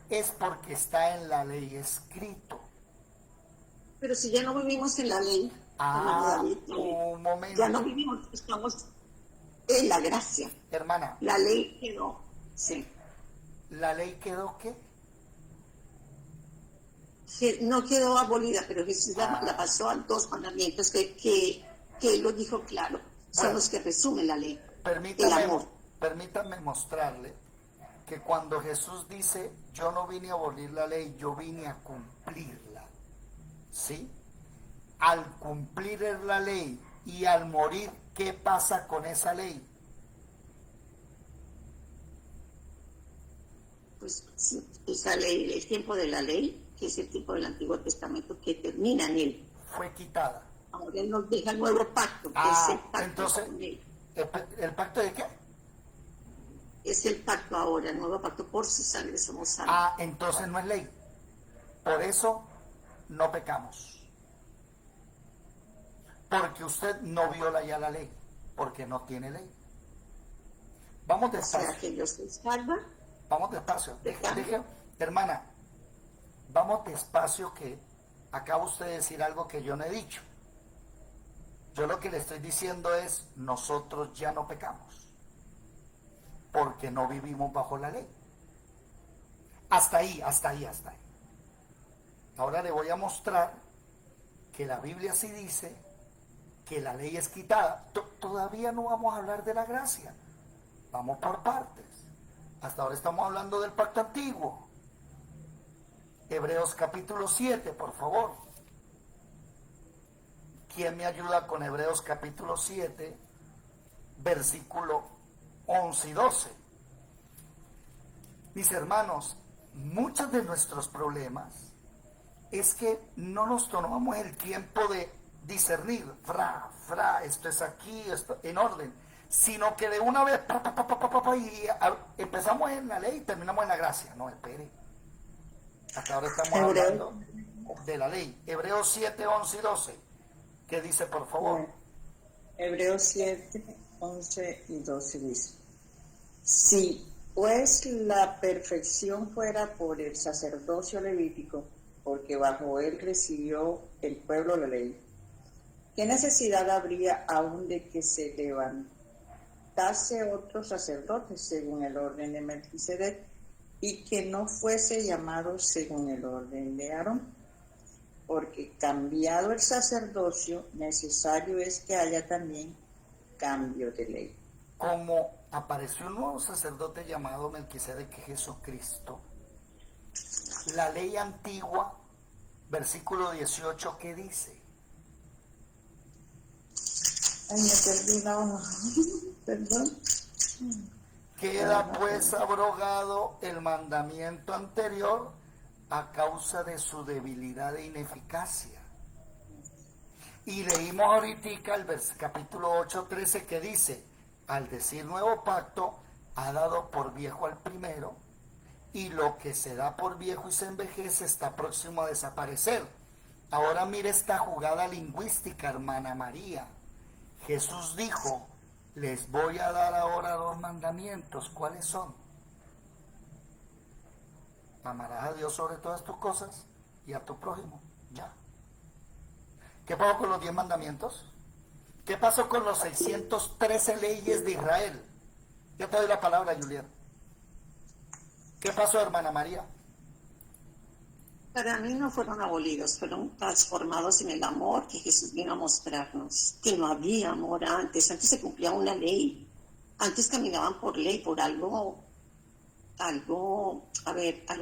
es porque está en la ley escrito. Pero si ya no vivimos en la ley, un momento. Ya no vivimos, estamos en la gracia. Hermana. La ley quedó, sí. ¿La ley quedó qué? No quedó abolida, pero Jesús la pasó a 2 mandamientos que él lo dijo claro. Son los que resumen la ley. El amor. Permítame mostrarle que cuando Jesús dice, yo no vine a abolir la ley, yo vine a cumplirla. ¿Sí? Al cumplir la ley y al morir, ¿qué pasa con esa ley? Pues esa ley, el tiempo de la ley, que es el tiempo del Antiguo Testamento, que termina en él. Fue quitada. Ahora él nos deja el nuevo pacto, que es el pacto entonces, con él. ¿El pacto de qué? Es el pacto ahora, el nuevo pacto, por su sangre somos salvos. Entonces no es ley. Por eso no pecamos. Porque usted no viola ya la ley, porque no tiene ley. Vamos despacio. O sea, que Dios te salva. Vamos despacio. Hermana, vamos despacio, que acaba usted de decir algo que yo no he dicho. Yo lo que le estoy diciendo es, nosotros ya no pecamos, porque no vivimos bajo la ley. Hasta ahí. Ahora le voy a mostrar que la Biblia sí dice que la ley es quitada. Todavía no vamos a hablar de la gracia, vamos por partes. Hasta ahora estamos hablando del pacto antiguo. Hebreos capítulo 7, por favor. ¿Quién me ayuda con Hebreos capítulo 7, versículo 11 y 12? Mis hermanos, muchos de nuestros problemas es que no nos tomamos el tiempo de discernir, esto es aquí, esto en orden, sino que de una vez empezamos en la ley y terminamos en la gracia. No, espere. Hasta ahora estamos hablando de la ley. Hebreos 7, 11 y 12. ¿Qué dice, por favor? Hebreos 7, 11 y 12 dice: si pues la perfección fuera por el sacerdocio levítico, porque bajo él recibió el pueblo la ley, ¿qué necesidad habría aún de que se levantase otro sacerdote según el orden de Melquisedec, y que no fuese llamado según el orden de Aarón? Porque cambiado el sacerdocio, necesario es que haya también cambio de ley. Como apareció un nuevo sacerdote llamado Melquisedec, que es Jesucristo, la ley antigua, versículo 18, ¿qué dice? Ay, me perdí la hoja. Perdón. Queda pues abrogado el mandamiento anterior a causa de su debilidad e ineficacia. Y leímos ahorita el capítulo 8, 13, que dice, al decir nuevo pacto, ha dado por viejo al primero, y lo que se da por viejo y se envejece está próximo a desaparecer. Ahora mire esta jugada lingüística, hermana María. Jesús dijo, les voy a dar ahora 2 mandamientos. ¿Cuáles son? Amarás a Dios sobre todas tus cosas y a tu prójimo. Ya. ¿Qué pasó con los 10 mandamientos? ¿Qué pasó con los 613 leyes de Israel? Yo te doy la palabra, Julián. ¿Qué pasó, hermana María? Para mí no fueron abolidos, fueron transformados en el amor que Jesús vino a mostrarnos. Que no había amor antes se cumplía una ley. Antes caminaban por ley, por algo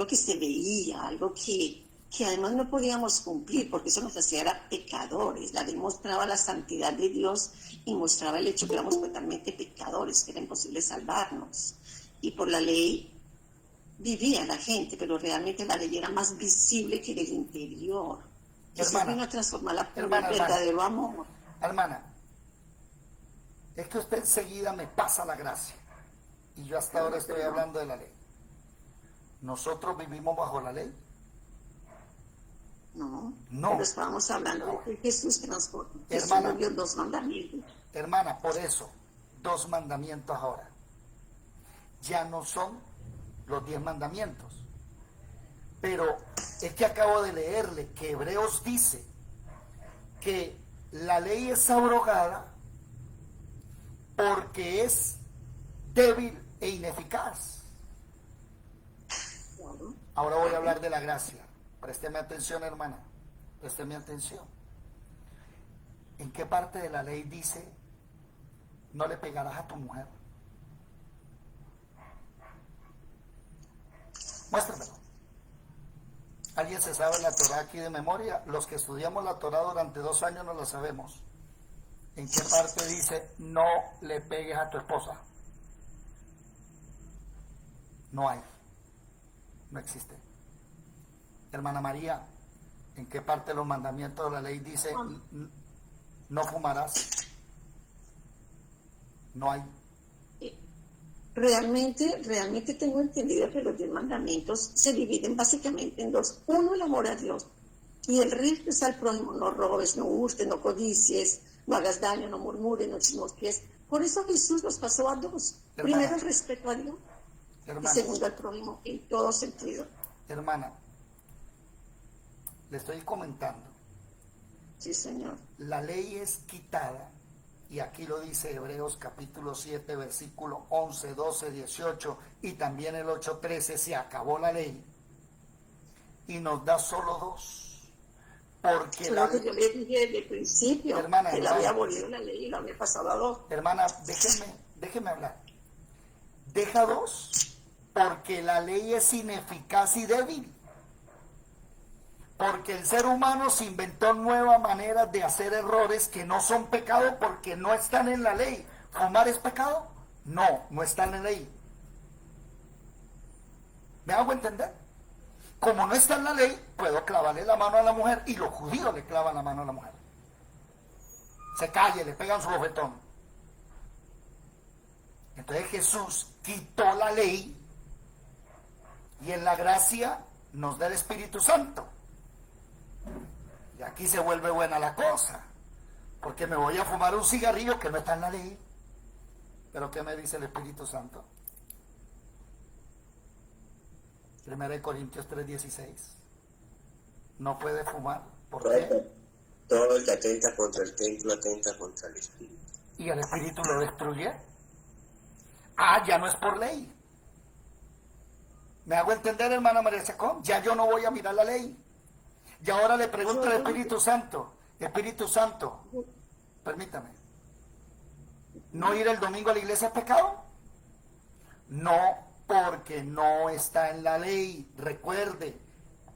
que se veía, algo que además no podíamos cumplir, porque eso nos hacía era pecadores. La ley mostraba la santidad de Dios y mostraba el hecho que éramos totalmente pecadores, que era imposible salvarnos. Y por la ley vivía la gente, pero realmente la ley era más visible que del interior. Jesús vino a transformarla por el verdadero amor. Hermana, es que usted enseguida me pasa la gracia, y yo hasta ahora estoy hablando de la ley. ¿Nosotros vivimos bajo la ley? No. Pero estábamos hablando de que Jesús transformó. Hermana, Jesús dio 2 mandamientos. Hermana, por eso, 2 mandamientos ahora. Ya no son los 10 mandamientos. Pero es que acabo de leerle que Hebreos dice que la ley es abrogada porque es débil e ineficaz. Ahora voy a hablar de la gracia. Présteme atención, hermana. Présteme atención. ¿En qué parte de la ley dice no le pegarás a tu mujer? Muéstramelo. ¿Alguien se sabe la Torah aquí de memoria? Los que estudiamos la Torah durante 2 años no la sabemos. ¿En qué parte dice no le pegues a tu esposa? No hay. No existe. Hermana María, ¿en qué parte de los mandamientos de la ley dice no fumarás? No hay. Realmente tengo entendido que los 10 mandamientos se dividen básicamente en 2. Uno, el amor a Dios, y el resto es al prójimo. No robes, no hurtes, no codicies, no hagas daño, no murmures, no chismosques. Por eso Jesús los pasó a 2. Primero el respeto a Dios, y segundo al prójimo, en todo sentido. Hermana, le estoy comentando. Sí, Señor. La ley es quitada, y aquí lo dice Hebreos capítulo 7, versículo 11, 12, 18, y también el 8, 13, se acabó la ley, y nos da solo 2. Porque eso es lo que yo le dije desde el principio, hermana, que le había abolido la ley y lo había pasado a 2. Hermana, déjeme hablar. Deja 2, porque la ley es ineficaz y débil. Porque el ser humano se inventó nuevas maneras de hacer errores que no son pecado porque no están en la ley. ¿Fumar es pecado? No, no está en la ley. ¿Me hago entender? Como no está en la ley, puedo clavarle la mano a la mujer, y los judíos le clavan la mano a la mujer. Se calle, le pegan su bofetón. Entonces Jesús quitó la ley y en la gracia nos da el Espíritu Santo. Y aquí se vuelve buena la cosa, porque me voy a fumar un cigarrillo que no está en la ley. Pero ¿qué me dice el Espíritu Santo? 1 Corintios 3:16. No puede fumar. ¿Por qué? Todo el que atenta contra el templo atenta contra el Espíritu. ¿Y el Espíritu lo destruye? Ah, ya no es por ley. ¿Me hago entender, hermana María Chacón? Ya yo no voy a mirar la ley. Y ahora le pregunto al Espíritu Santo, permítame, ¿no ir el domingo a la iglesia es pecado? No, porque no está en la ley. Recuerde,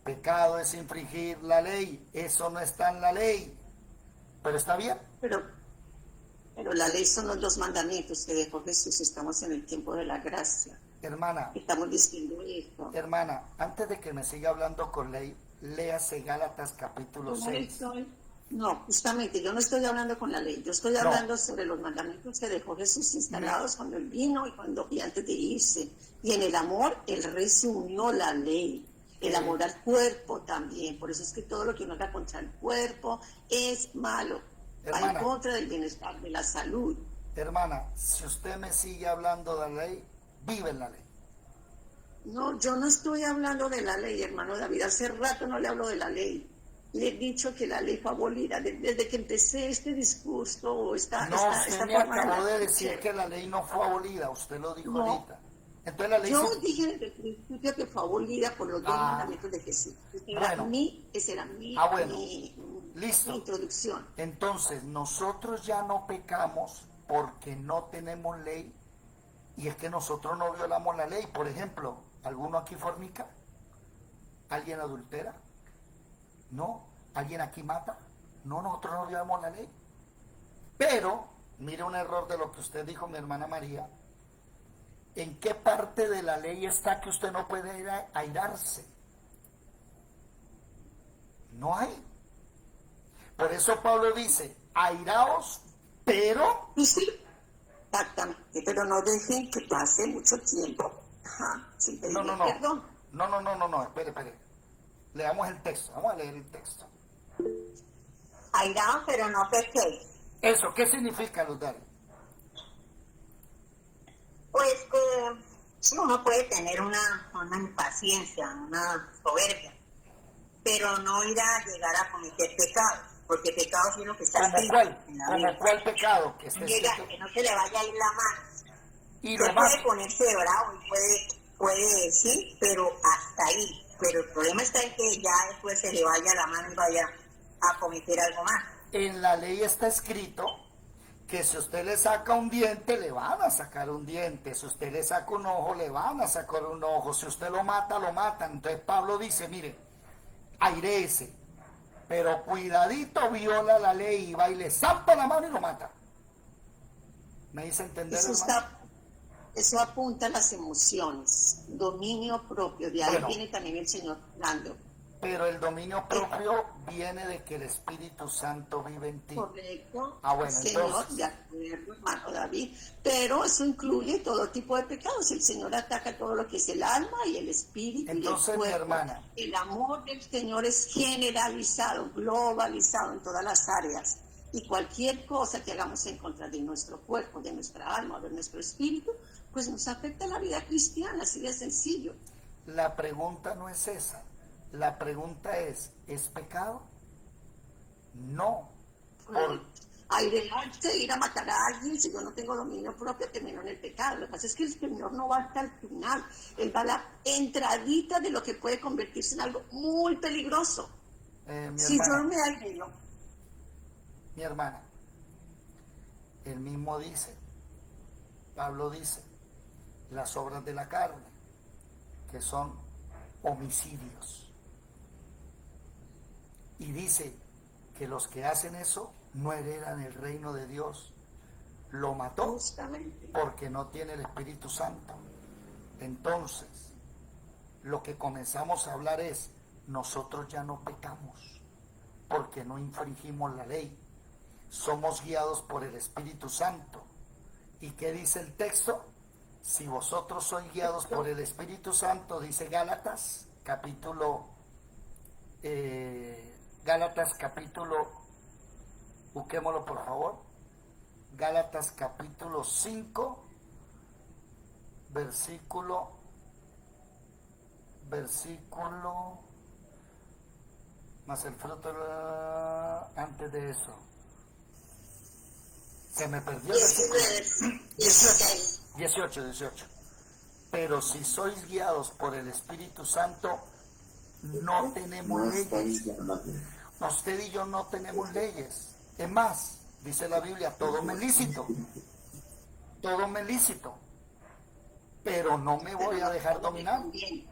pecado es infringir la ley, eso no está en la ley. Pero está bien. Pero la ley son los 2 mandamientos que dejó Jesús. Estamos en el tiempo de la gracia. Hermana, estamos diciendo esto. Hermana, antes de que me siga hablando con ley, léase Gálatas capítulo 6. No, justamente, yo no estoy hablando con la ley, yo estoy hablando sobre los mandamientos que dejó Jesús instalados cuando Él vino y antes de irse. Y en el amor, Él resumió la ley. El amor al cuerpo también. Por eso es que todo lo que uno haga contra el cuerpo es malo. Va en contra del bienestar, de la salud. Hermana, si usted me sigue hablando de la ley, vive en la ley. No, yo no estoy hablando de la ley, hermano David. Hace rato no le hablo de la ley. Le he dicho que la ley fue abolida. Desde que empecé este discurso, usted me acabó de decir que la ley no fue abolida. Usted lo dijo ahorita. Entonces la ley dije desde el principio que fue abolida por los 2 mandamientos de Jesús. Esa era mi introducción. Entonces, nosotros ya no pecamos porque no tenemos ley. Y es que nosotros no violamos la ley. Por ejemplo, ¿alguno aquí fornica? ¿Alguien adultera? No. ¿Alguien aquí mata? No, nosotros no violamos la ley. Pero, mire un error de lo que usted dijo, mi hermana María. ¿En qué parte de la ley está que usted no puede airarse? No hay. Por eso Pablo dice, airaos, pero... Exactamente, pero no dejen que pase mucho tiempo. Sin pedir perdón. No, espere. Leamos el texto, vamos a leer el texto. Airaos, pero no pequéis. Eso, ¿qué significa, Luz Dari? Pues que uno puede tener una impaciencia, una soberbia, pero no ir a llegar a cometer pecados, porque pecado es lo que está escrito en la Biblia. ¿Cuál pecado? Que que no se le vaya a ir la mano. Y usted puede ponerse bravo y puede sí, pero hasta ahí. Pero el problema está en que ya después se le vaya la mano y vaya a cometer algo más. En la ley está escrito que si usted le saca un diente, le van a sacar un diente. Si usted le saca un ojo, le van a sacar un ojo. Si usted lo mata, lo matan. Entonces Pablo dice, mire, airéese, pero cuidadito viola la ley y va y le zampa la mano y lo mata. ¿Me hice entender, Eso apunta a las emociones, dominio propio, de ahí viene también el Señor hablando. Pero el dominio propio viene de que el Espíritu Santo vive en ti. Correcto, bueno, Señor, entonces... de acuerdo, hermano David, pero eso incluye todo tipo de pecados. El Señor ataca todo lo que es el alma y el espíritu. Entonces, y el cuerpo. Mi hermana... El amor del Señor es generalizado, globalizado en todas las áreas. Y cualquier cosa que hagamos en contra de nuestro cuerpo, de nuestra alma, de nuestro espíritu, pues nos afecta la vida cristiana, así de sencillo. La pregunta no es esa. La pregunta es pecado? No. Hay de ir a matar a alguien, si yo no tengo dominio propio, termino en el pecado. Lo que pasa es que el Señor no va hasta el final. Él va a la entradita de lo que puede convertirse en algo muy peligroso. Si yo no me alineo. Mi hermana, él mismo dice, Pablo dice, las obras de la carne, que son homicidios. Y dice que los que hacen eso no heredan el reino de Dios. Lo mató justamente porque no tiene el Espíritu Santo. Entonces, lo que comenzamos a hablar es, nosotros ya no pecamos porque no infringimos la ley. Somos guiados por el Espíritu Santo. ¿Y qué dice el texto? Si vosotros sois guiados por el Espíritu Santo, dice Gálatas, capítulo, busquémoslo por favor, Gálatas capítulo 5, versículo, más el fruto, antes de eso, se me perdió el versículo, 18. Pero si sois guiados por el Espíritu Santo, no tenemos leyes. Usted y yo no tenemos leyes. Es más, dice la Biblia, todo me es lícito. Todo me es lícito. Pero no me voy a dejar dominar. ¿Qué,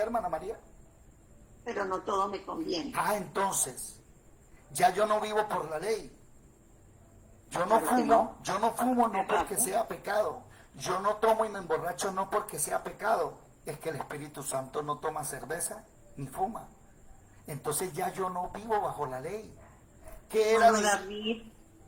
hermana María? Pero no todo me conviene. Entonces, ya yo no vivo por la ley. Yo no fumo no porque sea pecado. Yo no tomo y me emborracho no porque sea pecado. Es que el Espíritu Santo no toma cerveza ni fuma. Entonces ya yo no vivo bajo la ley. ¿Qué era?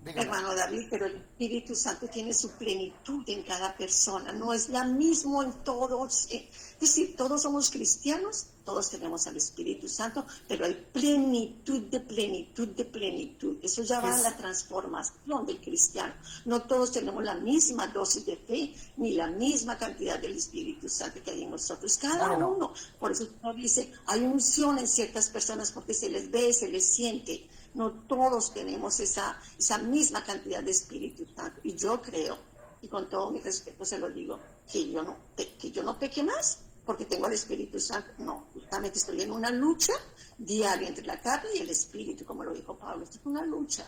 Hermano David, pero el Espíritu Santo tiene su plenitud en cada persona. No es la misma en todos. Es decir, todos somos cristianos, todos tenemos al Espíritu Santo, pero hay plenitud de plenitud de plenitud. Eso ya va a la transformación del cristiano. No todos tenemos la misma dosis de fe, ni la misma cantidad del Espíritu Santo que hay en nosotros. Cada uno. Por eso uno dice, hay unción en ciertas personas porque se les ve, se les siente. No todos tenemos esa misma cantidad de Espíritu Santo. Y yo creo, y con todo mi respeto se lo digo, que yo no peque más porque tengo el Espíritu Santo. No, justamente estoy en una lucha diaria entre la carne y el Espíritu, como lo dijo Pablo. Esto es una lucha.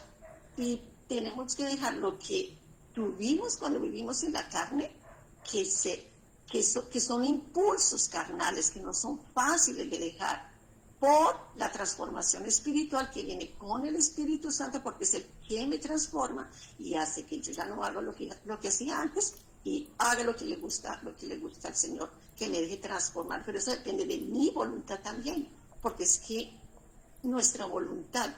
Y tenemos que dejar lo que tuvimos cuando vivimos en la carne, que son impulsos carnales, que no son fáciles de dejar, por la transformación espiritual que viene con el Espíritu Santo, porque es el que me transforma y hace que yo ya no haga lo que hacía antes y haga lo que le gusta al Señor, que me deje transformar. Pero eso depende de mi voluntad también, porque es que nuestra voluntad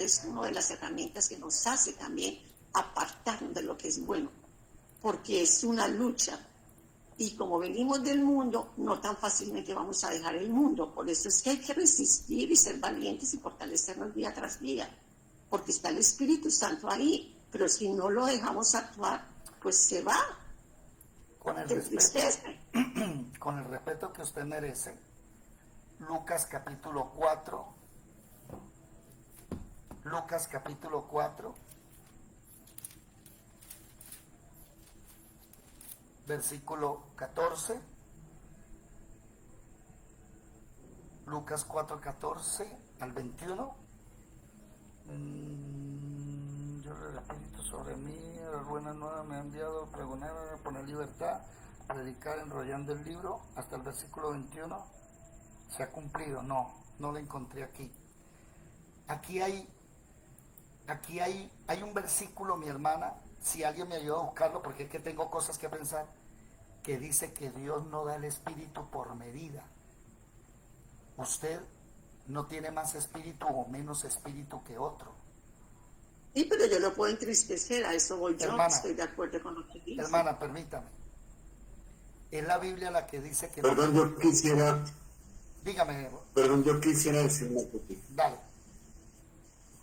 es una de las herramientas que nos hace también apartarnos de lo que es bueno, porque es una lucha. Y como venimos del mundo, no tan fácilmente vamos a dejar el mundo. Por eso es que hay que resistir y ser valientes y fortalecernos día tras día. Porque está el Espíritu Santo ahí. Pero si no lo dejamos actuar, pues se va. Con el respeto que usted merece, Lucas capítulo 4, versículo 14, Lucas 4:14 al 21. Yo el Espíritu sobre mí, la buena nueva me ha enviado a pregonar, a poner libertad, a predicar, enrollando el libro, hasta el versículo 21. ¿Se ha cumplido? No lo encontré aquí. Aquí hay un versículo, mi hermana, si alguien me ayuda a buscarlo, porque es que tengo cosas que pensar, que dice que Dios no da el espíritu por medida. Usted no tiene más espíritu o menos espíritu que otro. Sí, pero yo lo puedo entristecer, a eso voy yo, hermana, estoy de acuerdo con lo que dice. Hermana, permítame. Es la Biblia la que dice que... Perdón, yo quisiera... Dígame. Perdón, yo quisiera decir una cosita. Dale.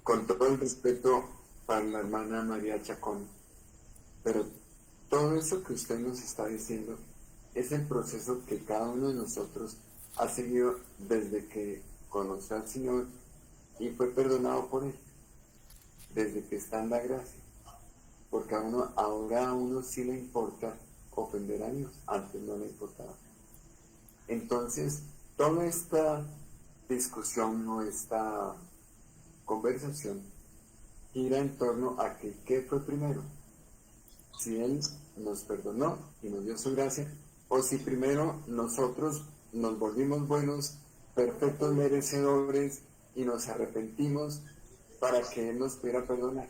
Con todo el respeto para la hermana María Chacón, pero todo eso que usted nos está diciendo es el proceso que cada uno de nosotros ha seguido desde que conoció al Señor y fue perdonado por Él, desde que está en la gracia. Porque ahora a uno sí le importa ofender a Dios, antes no le importaba. Entonces, toda esta discusión o esta conversación gira en torno a que ¿qué fue primero? Si Él nos perdonó y nos dio su gracia, o si primero nosotros nos volvimos buenos, perfectos merecedores y nos arrepentimos para que Él nos pudiera perdonar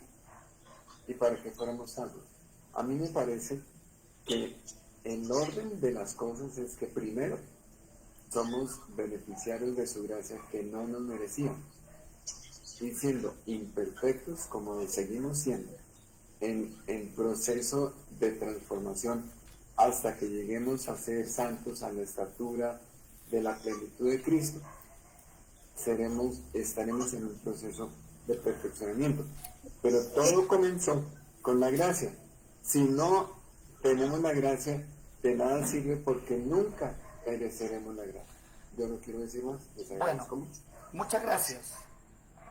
y para que fuéramos salvos. A mí me parece que el orden de las cosas es que primero somos beneficiarios de su gracia que no nos merecíamos, y siendo imperfectos como seguimos siendo, en proceso de transformación hasta que lleguemos a ser santos a la estatura de la plenitud de Cristo, estaremos en un proceso de perfeccionamiento. Pero todo comenzó con la gracia. Si no tenemos la gracia, de nada sirve porque nunca mereceremos la gracia. Yo no quiero decir más. Bueno, muchas gracias.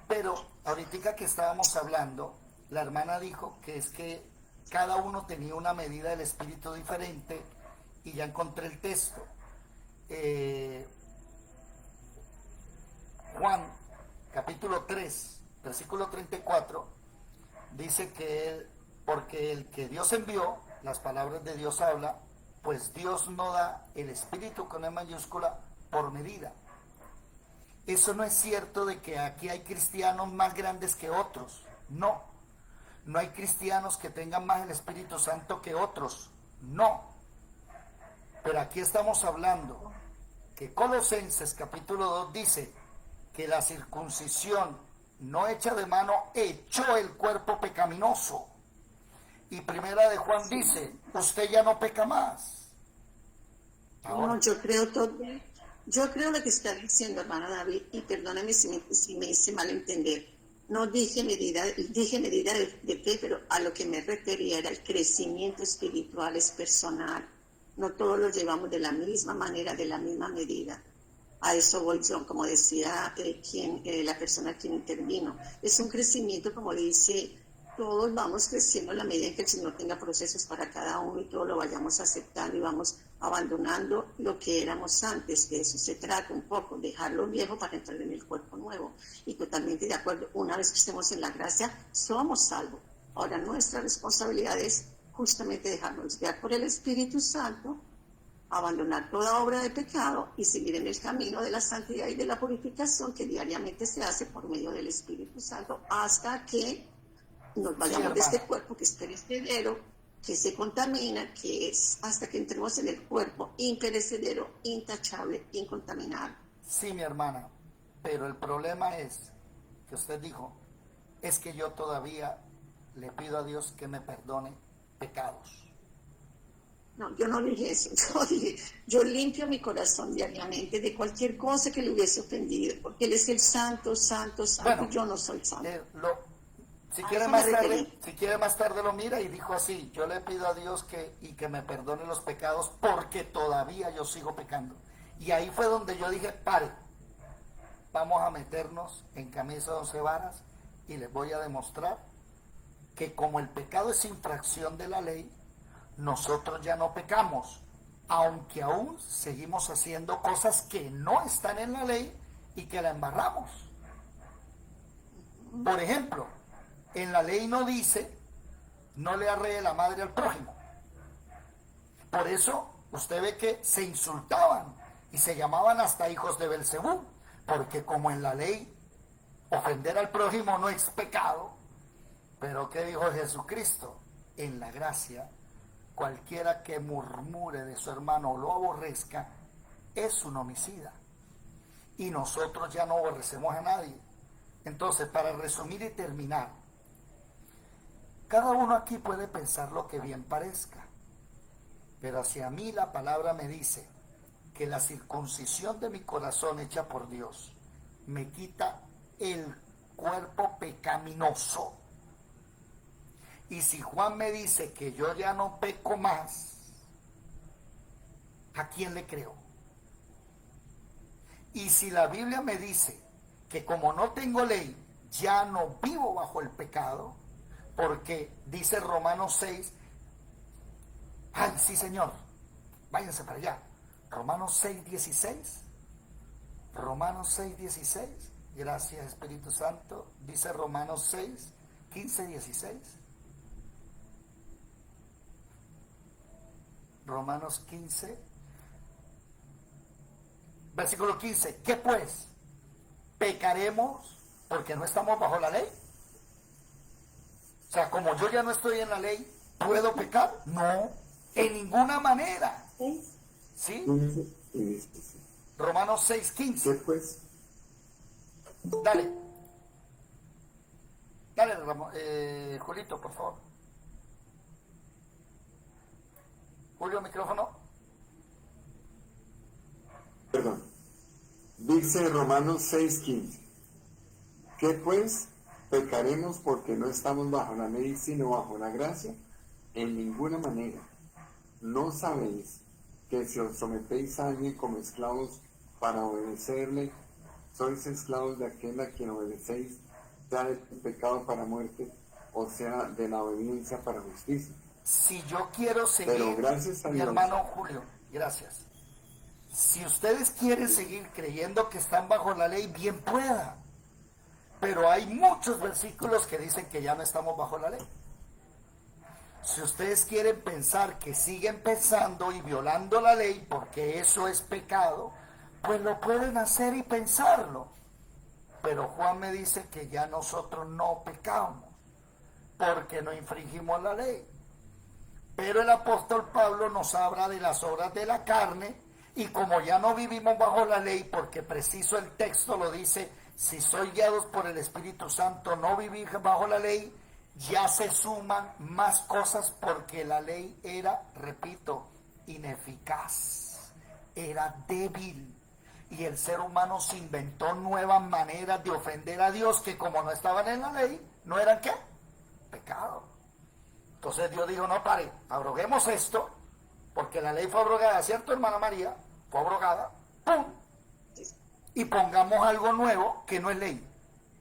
Pero ahorita que estábamos hablando, la hermana dijo que es que cada uno tenía una medida del Espíritu diferente y ya encontré el texto. Juan, capítulo 3, versículo 34, dice que porque el que Dios envió, las palabras de Dios habla, pues Dios no da el Espíritu con E mayúscula por medida. Eso no es cierto de que aquí hay cristianos más grandes que otros. No. No hay cristianos que tengan más el Espíritu Santo que otros. No. Pero aquí estamos hablando que Colosenses capítulo 2 dice que la circuncisión no hecha de mano echó el cuerpo pecaminoso. Y primera de Juan dice, usted ya no peca más. Ahora. No, yo creo lo que está diciendo, hermana David, y perdóname si me hice mal entender. No dije medida de fe, pero a lo que me refería era el crecimiento espiritual, es personal. No todos lo llevamos de la misma manera, de la misma medida. A eso voy yo, como decía la persona quien intervino. Es un crecimiento, como dice, todos vamos creciendo a la medida en que el Señor tenga procesos para cada uno y todos lo vayamos aceptando y vamos abandonando lo que éramos antes. De eso se trata un poco, dejar lo viejo para entrar en el cuerpo nuevo. Y totalmente de acuerdo, una vez que estemos en la gracia, somos salvos. Ahora nuestra responsabilidad es justamente dejarnos guiar por el Espíritu Santo, abandonar toda obra de pecado y seguir en el camino de la santidad y de la purificación que diariamente se hace por medio del Espíritu Santo hasta que nos vayamos de este cuerpo que es perecedero, que se contamina, que es hasta que entremos en el cuerpo imperecedero, intachable, incontaminado. Sí, mi hermana, pero el problema es que usted dijo, es que yo todavía le pido a Dios que me perdone pecados. No, yo no dije eso. Yo dije, yo limpio mi corazón diariamente de cualquier cosa que le hubiese ofendido, porque Él es el santo, santo, santo. Bueno, yo no soy santo. Si quiere más tarde lo mira y dijo así, yo le pido a Dios que me perdone los pecados porque todavía yo sigo pecando. Y ahí fue donde yo dije, pare, vamos a meternos en camisa de 11 varas y les voy a demostrar que como el pecado es infracción de la ley, nosotros ya no pecamos, aunque aún seguimos haciendo cosas que no están en la ley y que la embarramos. Por ejemplo, en la ley no dice, no le arree la madre al prójimo. Por eso usted ve que se insultaban y se llamaban hasta hijos de Belcebú, porque como en la ley ofender al prójimo no es pecado, pero ¿qué dijo Jesucristo? En la gracia, cualquiera que murmure de su hermano o lo aborrezca es un homicida. Y nosotros ya no aborrecemos a nadie. Entonces, para resumir y terminar, cada uno aquí puede pensar lo que bien parezca, pero hacia mí la palabra me dice que la circuncisión de mi corazón hecha por Dios me quita el cuerpo pecaminoso. Y si Juan me dice que yo ya no peco más, ¿a quién le creo? Y si la Biblia me dice que como no tengo ley, ya no vivo bajo el pecado, porque dice Romanos 6, ay, sí señor, váyanse para allá, Romanos 6, 16, Romanos 6, 16, gracias Espíritu Santo, dice Romanos 6, 15, 16, Romanos 15, versículo 15, ¿qué pues? ¿Pecaremos porque no estamos bajo la ley? O sea, como yo ya no estoy en la ley, ¿puedo pecar? No, en ninguna manera. ¿Sí? Romanos 6, 15. ¿Qué pues? Dale. Dale, Julito, por favor. Julio, micrófono. Perdón. Dice Romanos 6:15. ¿Qué pues? ¿Pecaremos porque no estamos bajo la ley sino bajo la gracia? En ninguna manera. ¿No sabéis que si os sometéis a alguien como esclavos para obedecerle, sois esclavos de aquel a quien obedecéis, sea del pecado para muerte o sea de la obediencia para justicia? Si yo quiero seguir, pero gracias a mi Dios, hermano Julio, gracias. Si ustedes quieren seguir creyendo que están bajo la ley, bien pueda. Pero hay muchos versículos que dicen que ya no estamos bajo la ley. Si ustedes quieren pensar que siguen pensando y violando la ley porque eso es pecado, pues lo pueden hacer y pensarlo. Pero Juan me dice que ya nosotros no pecamos porque no infringimos la ley. Pero el apóstol Pablo nos habla de las obras de la carne y como ya no vivimos bajo la ley, porque preciso el texto lo dice, si sois guiados por el Espíritu Santo, no vivir bajo la ley, ya se suman más cosas porque la ley era, repito, ineficaz, era débil. Y el ser humano se inventó nuevas maneras de ofender a Dios que como no estaban en la ley, ¿no eran qué? Pecado. Entonces Dios dijo, no pare, abroguemos esto, porque la ley fue abrogada, ¿cierto, hermana María? Fue abrogada, ¡pum! Y pongamos algo nuevo que no es ley.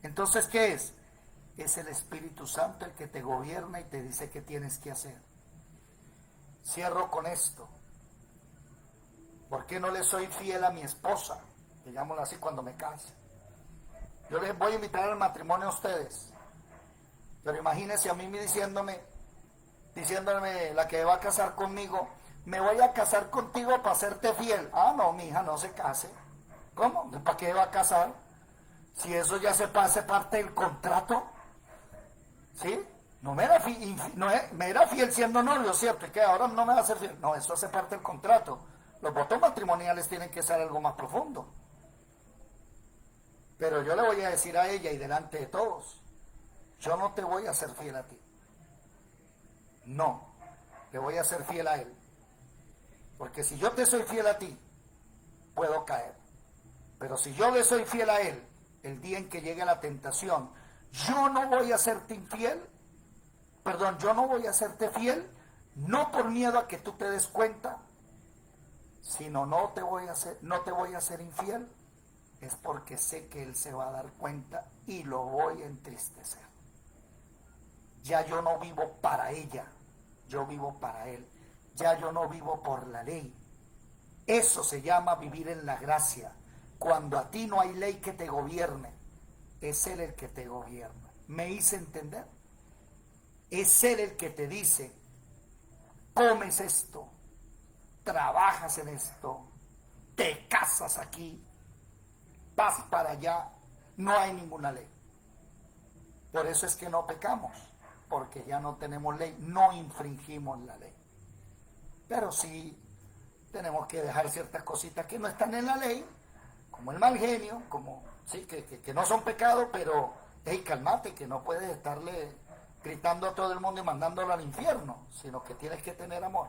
Entonces, ¿qué es? Es el Espíritu Santo el que te gobierna y te dice qué tienes que hacer. Cierro con esto. ¿Por qué no le soy fiel a mi esposa? Digámoslo así cuando me case. Yo les voy a invitar al matrimonio a ustedes. Pero imagínense a mí diciéndome la que va a casar conmigo, me voy a casar contigo para serte fiel. Ah, no, mi hija, no se case. ¿Cómo? ¿Para qué va a casar? Si eso ya se pase parte del contrato. ¿Sí? No me era, me era fiel siendo novio, ¿cierto? Y que ahora no me va a ser fiel. No, eso hace parte del contrato. Los votos matrimoniales tienen que ser algo más profundo. Pero yo le voy a decir a ella y delante de todos, yo no te voy a ser fiel a ti. No, te voy a ser fiel a él. Porque si yo te soy fiel a ti, puedo caer. Pero si yo le soy fiel a él, el día en que llegue la tentación, yo no voy a serte infiel, yo no voy a hacerte fiel, no por miedo a que tú te des cuenta, sino no te voy a hacer infiel, es porque sé que él se va a dar cuenta y lo voy a entristecer. Ya yo no vivo para ella, yo vivo para él. Ya yo no vivo por la ley. Eso se llama vivir en la gracia. Cuando a ti no hay ley que te gobierne, es él el que te gobierna. ¿Me hice entender? Es él el que te dice, comes esto, trabajas en esto, te casas aquí, vas para allá, no hay ninguna ley. Por eso es que no pecamos, porque ya no tenemos ley, no infringimos la ley. Pero sí tenemos que dejar ciertas cositas que no están en la ley, como el mal genio, como sí, que no son pecados, pero hey, cálmate, que no puedes estarle gritando a todo el mundo y mandándolo al infierno, sino que tienes que tener amor.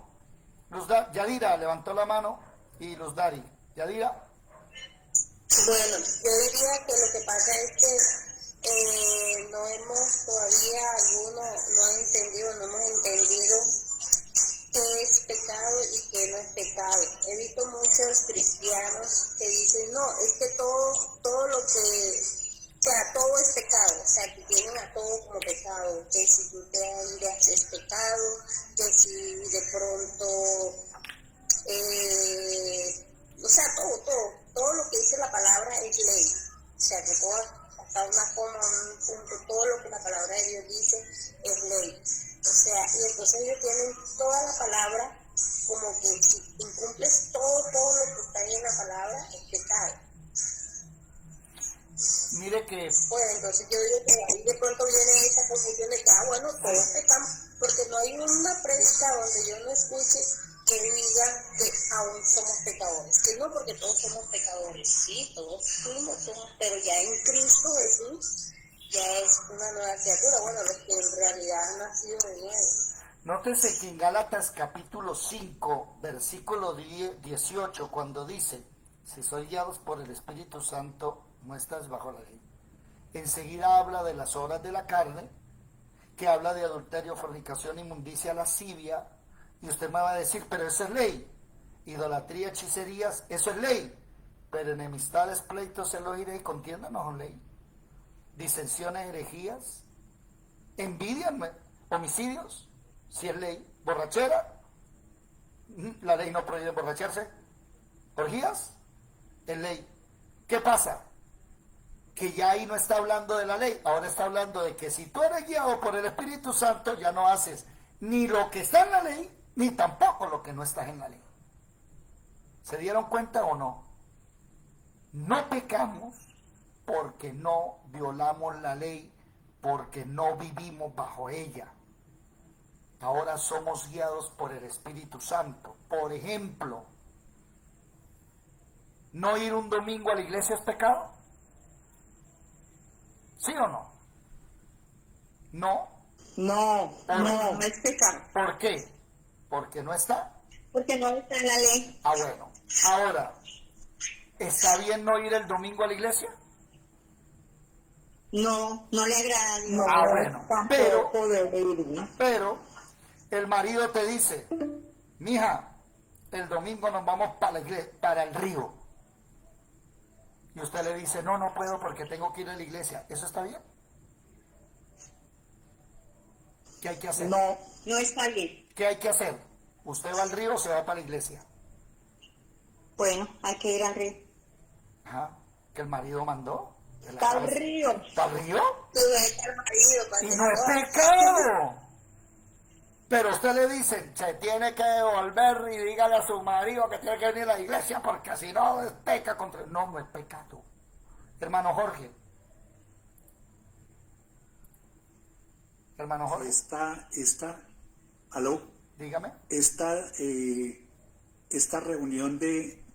Yadira levantó la mano y Luz Dari. Yadira. Bueno, yo diría que lo que pasa es que no hemos todavía, algunos no han entendido, no hemos entendido qué es pecado y que no es pecado. He visto muchos cristianos que dicen, no, es que todo lo que, o sea, todo es pecado, o sea, que tienen a todo como pecado, que si tú te airas es pecado, que si de pronto, o sea, todo lo que dice la palabra es ley, o sea, que hasta una coma, un punto, todo lo que la palabra de Dios dice es ley. O sea, y entonces ellos tienen toda la palabra como que si incumples todo lo que está ahí en la palabra es pecado. Mire que... Bueno, entonces yo digo que ahí de pronto viene esa confusión de que, bueno, todos pecamos, porque no hay una predica donde yo no escuche que diga que aún somos pecadores. Que no, porque todos somos pecadores. Sí, todos somos, pero ya en Cristo Jesús ya es una nueva criatura. Bueno, los que en realidad han nacido de nuevo. Nótese que en Gálatas capítulo 5, versículo 18, cuando dice, si sois guiados por el Espíritu Santo, no estás bajo la ley. Enseguida habla de las obras de la carne, que habla de adulterio, fornicación, inmundicia, lascivia, y usted me va a decir, pero eso es ley. Idolatría, hechicerías, eso es ley. Pero enemistades, pleitos, celos, ira y contienda no son ley. Disensiones, herejías, envidias, homicidios, si es ley. Borrachera, la ley no prohíbe emborracharse. Orgías, es ley. ¿Qué pasa? Que ya ahí no está hablando de la ley, ahora está hablando de que si tú eres guiado por el Espíritu Santo, ya no haces ni lo que está en la ley, ni tampoco lo que no está en la ley. ¿Se dieron cuenta o no? No pecamos porque no violamos la ley, porque no vivimos bajo ella. Ahora somos guiados por el Espíritu Santo. Por ejemplo, ¿no ir un domingo a la iglesia es pecado? ¿Sí o no? ¿No? No es pecado. ¿Por qué? Porque no está. Porque no está en la ley. Bueno. Ahora, ¿está bien no ir el domingo a la iglesia? No le agrada a Dios. Bueno. Pero el marido te dice, mija, el domingo nos vamos para el río. Y usted le dice, no puedo porque tengo que ir a la iglesia. ¿Eso está bien? ¿Qué hay que hacer? No está bien. ¿Qué hay que hacer? ¿Usted va al río o se va para la iglesia? Bueno, hay que ir al río. Que el marido mandó. ¿Para el río? ¿Para el río? Tú ves al marido. Y no es pecado. Pero usted le dice, se tiene que devolver y dígale a su marido que tiene que venir a la iglesia porque si no es peca contra... No es pecado. Hermano Jorge. ¿Aló? Dígame. Esta reunión que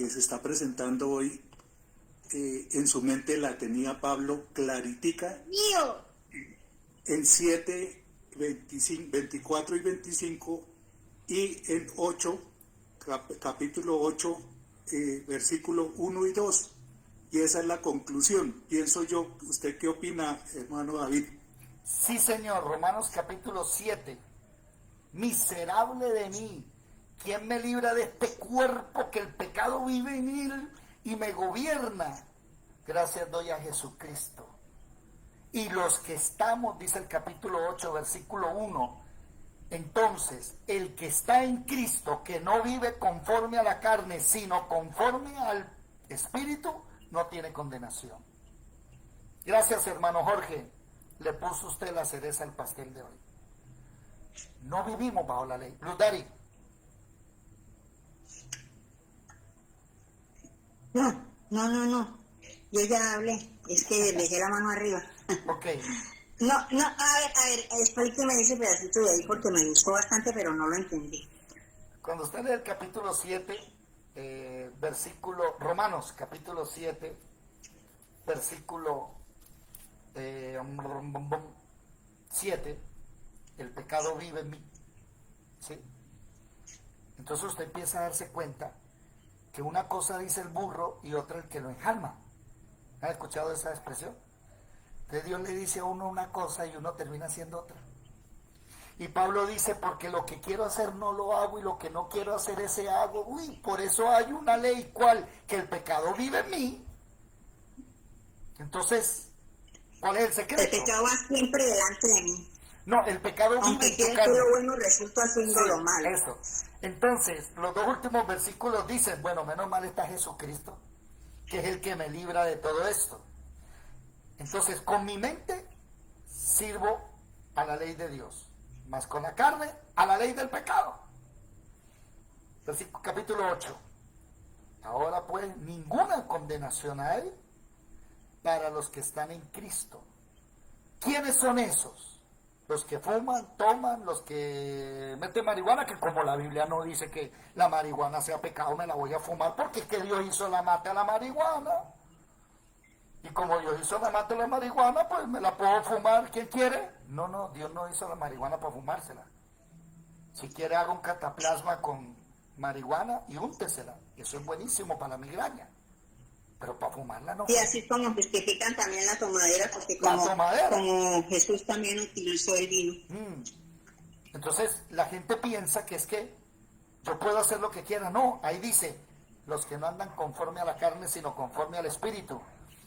se está presentando hoy, en su mente la tenía Pablo claritica. ¡Mío! En 7, 24 y 25 y en 8, capítulo 8, versículo 1 y 2. Y esa es la conclusión, pienso yo. ¿Usted qué opina, hermano David? Sí, señor. Romanos capítulo 7. Miserable de mí, ¿quién me libra de este cuerpo que el pecado vive en él y me gobierna? Gracias doy a Jesucristo. Y los que estamos, dice el capítulo 8, versículo 1, entonces, el que está en Cristo, que no vive conforme a la carne, sino conforme al Espíritu, no tiene condenación. Gracias, hermano Jorge. Le puso usted la cereza al pastel de hoy. No vivimos bajo la ley. Luz Dari. No. Yo ya hablé. Es que dejé la mano arriba. Ok. A ver, explíqueme ese pedacito de ahí porque me gustó bastante, pero no lo entendí. Cuando usted lee el capítulo 7, versículo, Romanos, capítulo 7, versículo 7, el pecado vive en mí, ¿sí? Entonces usted empieza a darse cuenta que una cosa dice el burro y otra el que lo enjalma. ¿Han escuchado esa expresión? Entonces Dios le dice a uno una cosa y uno termina haciendo otra. Y Pablo dice, porque lo que quiero hacer no lo hago y lo que no quiero hacer ese hago. Uy, por eso hay una ley, ¿cuál? Que el pecado vive en mí. Entonces, ¿cuál es el secreto? El pecado va siempre delante de mí. No, el pecado vive aunque en tu quiera carne. que lo bueno resulta haciendo lo malo. Eso. Entonces, los dos últimos versículos dicen, bueno, menos mal está Jesucristo, que es el que me libra de todo esto. Entonces, con mi mente sirvo a la ley de Dios, más con la carne a la ley del pecado. Capítulo 8. Ahora pues ninguna condenación hay para los que están en Cristo. ¿Quiénes son esos? Los que fuman, toman, los que meten marihuana, que como la Biblia no dice que la marihuana sea pecado, me la voy a fumar, porque es que Dios hizo la mata a la marihuana. Y como Dios hizo la mata a la marihuana, pues me la puedo fumar. ¿Quién quiere? No, Dios no hizo la marihuana para fumársela. Si quiere, haga un cataplasma con marihuana y úntesela. Eso es buenísimo para la migraña. Pero para fumarla no. Y así como justifican también la tomadera, porque como Jesús también utilizó el vino. Entonces, la gente piensa que es que yo puedo hacer lo que quiera. No, ahí dice, los que no andan conforme a la carne, sino conforme al Espíritu.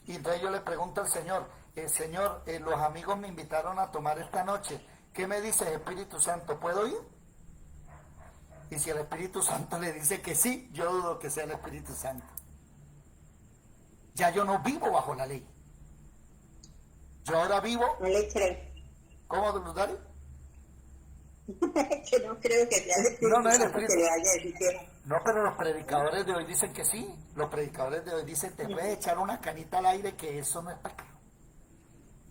Y entonces yo le pregunto al Señor, Señor, los amigos me invitaron a tomar esta noche. ¿Qué me dice el Espíritu Santo? ¿Puedo ir? Y si el Espíritu Santo le dice que sí, yo dudo que sea el Espíritu Santo. Ya yo no vivo bajo la ley. Yo ahora vivo... No le creo. ¿Cómo, Dari? Que no creo que sea el Espíritu Santo que le vaya a decir que... No, pero los predicadores de hoy dicen que sí. Los predicadores de hoy dicen, te puedes echar una canita al aire, que eso no es pecado.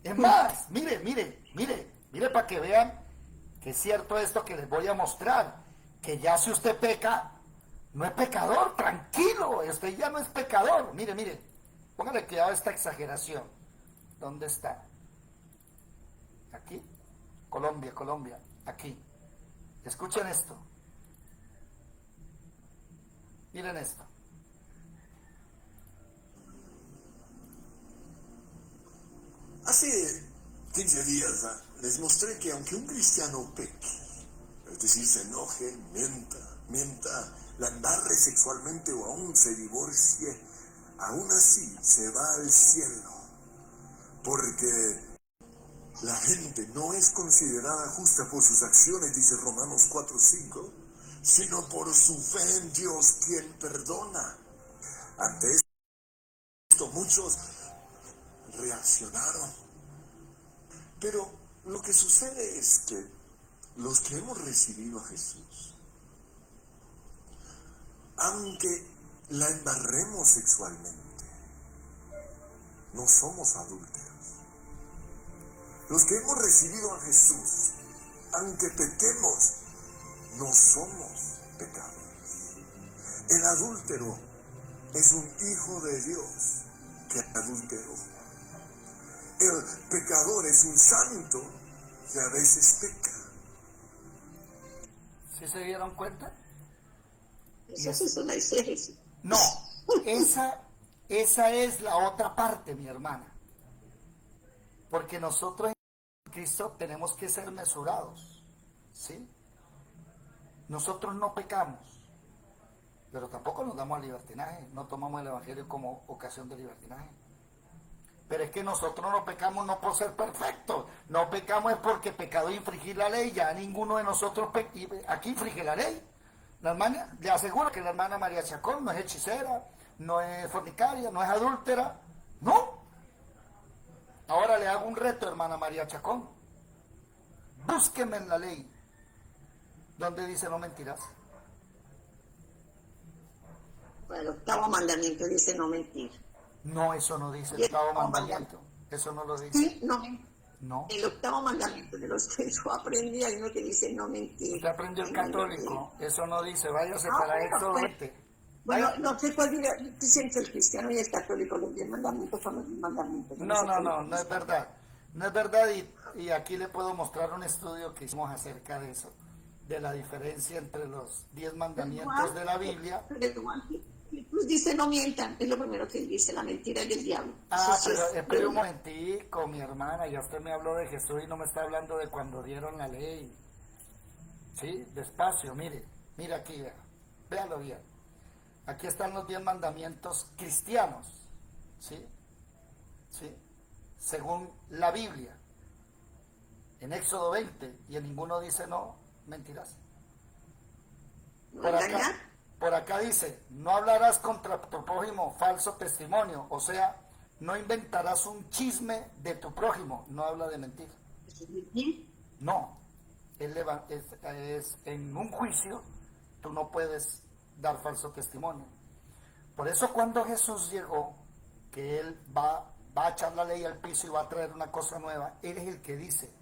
Es más, mire para que vean que es cierto esto que les voy a mostrar. Que ya si usted peca, no es pecador, tranquilo, usted ya no es pecador. Mire, póngale cuidado a esta exageración. ¿Dónde está? Aquí, Colombia, aquí. Escuchen esto. Miren esto. Hace 15 días les mostré que aunque un cristiano peque, es decir, se enoje, mienta, la embarre sexualmente o aún se divorcie, aún así se va al cielo, porque la gente no es considerada justa por sus acciones, dice Romanos 4:5, sino por su fe en Dios, quien perdona. Ante esto muchos reaccionaron. Pero lo que sucede es que los que hemos recibido a Jesús, aunque la embarremos sexualmente, no somos adúlteros. Los que hemos recibido a Jesús, aunque pequemos, no somos pecadores. El adúltero es un hijo de Dios que adulteró. El pecador es un santo que a veces peca. ¿Sí se dieron cuenta? Eso es una exégesis. No, esa es la otra parte, mi hermana. Porque nosotros en Cristo tenemos que ser mesurados, ¿sí? Nosotros no pecamos, pero tampoco nos damos al libertinaje, no tomamos el Evangelio como ocasión de libertinaje. Pero es que nosotros no pecamos no por ser perfectos, no pecamos es porque pecado es infringir la ley, ya ninguno de nosotros aquí infringe la ley. La hermana, le aseguro que la hermana María Chacón no es hechicera, no es fornicaria, no es adúltera, no. Ahora le hago un reto, hermana María Chacón. Búsqueme en la ley donde dice no mentirás. Bueno, el octavo mandamiento dice no mentir. No, eso no dice el octavo mandamiento. Eso no lo dice. Sí, no. No. El octavo mandamiento de los que yo aprendí, hay uno que dice no mentir. Usted aprendió el católico, eso no dice, váyase para Éxodo 20. Bueno, no sé cuál diría, dicen que el cristiano y el católico, los 10 mandamientos son los 10 mandamientos. No es verdad. No es verdad, y aquí le puedo mostrar un estudio que hicimos acerca de eso, de la diferencia entre los 10 mandamientos de la Biblia. Pues dice no mientan, es lo primero que dice, la mentira es del diablo. Pero un momentico, mi hermana, ya usted me habló de Jesús y no me está hablando de cuando dieron la ley. ¿Sí? Despacio, mire aquí, véalo bien. Aquí están los 10 mandamientos cristianos, ¿sí? ¿Sí? Según la Biblia, en Éxodo 20, y en ninguno dice no, mentiras. Por acá dice, no hablarás contra tu prójimo falso testimonio, o sea, no inventarás un chisme de tu prójimo, no habla de mentir. No, es en un juicio, tú no puedes dar falso testimonio. Por eso cuando Jesús llegó, que Él va a echar la ley al piso y va a traer una cosa nueva, Él es el que dice,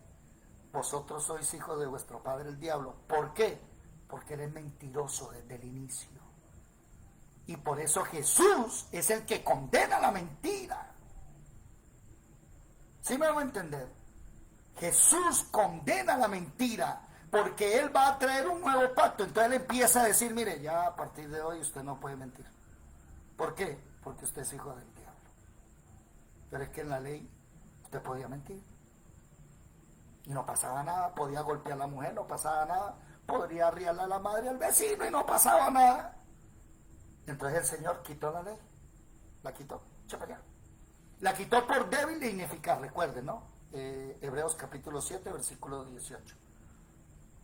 vosotros sois hijos de vuestro padre el diablo. ¿Por qué? Porque Él es mentiroso desde el inicio. Y por eso Jesús es el que condena la mentira. ¿Sí me van a entender? Jesús condena la mentira porque Él va a traer un nuevo pacto. Entonces Él empieza a decir, mire, ya a partir de hoy usted no puede mentir. ¿Por qué? Porque usted es hijo del diablo. Pero es que en la ley usted podía mentir. Y no pasaba nada, podía golpear a la mujer, no pasaba nada, podría arriarle a la madre al vecino y no pasaba nada. Entonces el Señor quitó la ley, la quitó, la quitó por débil e ineficaz, recuerden, ¿no? Hebreos capítulo 7, versículo 18.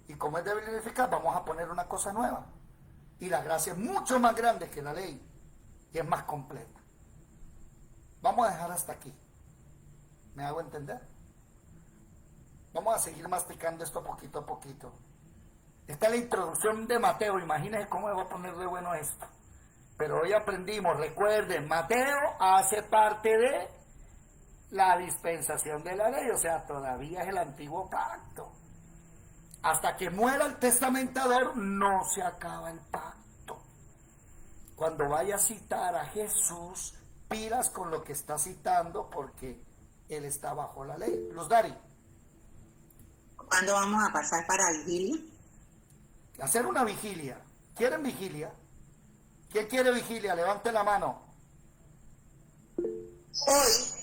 Y como es débil e ineficaz, vamos a poner una cosa nueva. Y la gracia es mucho más grande que la ley y es más completa. Vamos a dejar hasta aquí. ¿Me hago entender? Vamos a seguir masticando esto poquito a poquito. Esta es la introducción de Mateo. Imagínense cómo me va a poner de bueno esto. Pero hoy aprendimos, recuerden, Mateo hace parte de la dispensación de la ley, o sea, todavía es el antiguo pacto. Hasta que muera el testamentador, no se acaba el pacto. Cuando vaya a citar a Jesús, pilas con lo que está citando, porque Él está bajo la ley. Luz Dari. ¿Cuándo vamos a pasar para vigilia? Hacer una vigilia. ¿Quieren vigilia? ¿Quién quiere vigilia? Levante la mano. Hoy.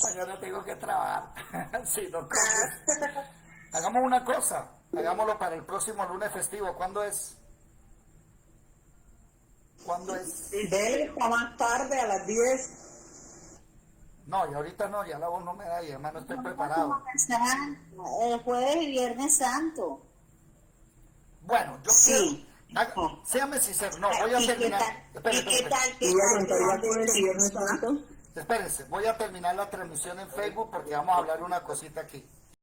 Mañana tengo que trabajar. Sí, no, hagamos una cosa. Hagámoslo para el próximo lunes festivo. ¿Cuándo es? ¿Cuándo es? Está más tarde, a las 10. No, y ahorita no, ya la voz no me da y además no estoy preparado. El jueves y viernes santo. Bueno, yo sí. Séame sincero, no, voy a terminar. Espérense, voy a terminar la transmisión en Facebook porque vamos a hablar una cosita aquí.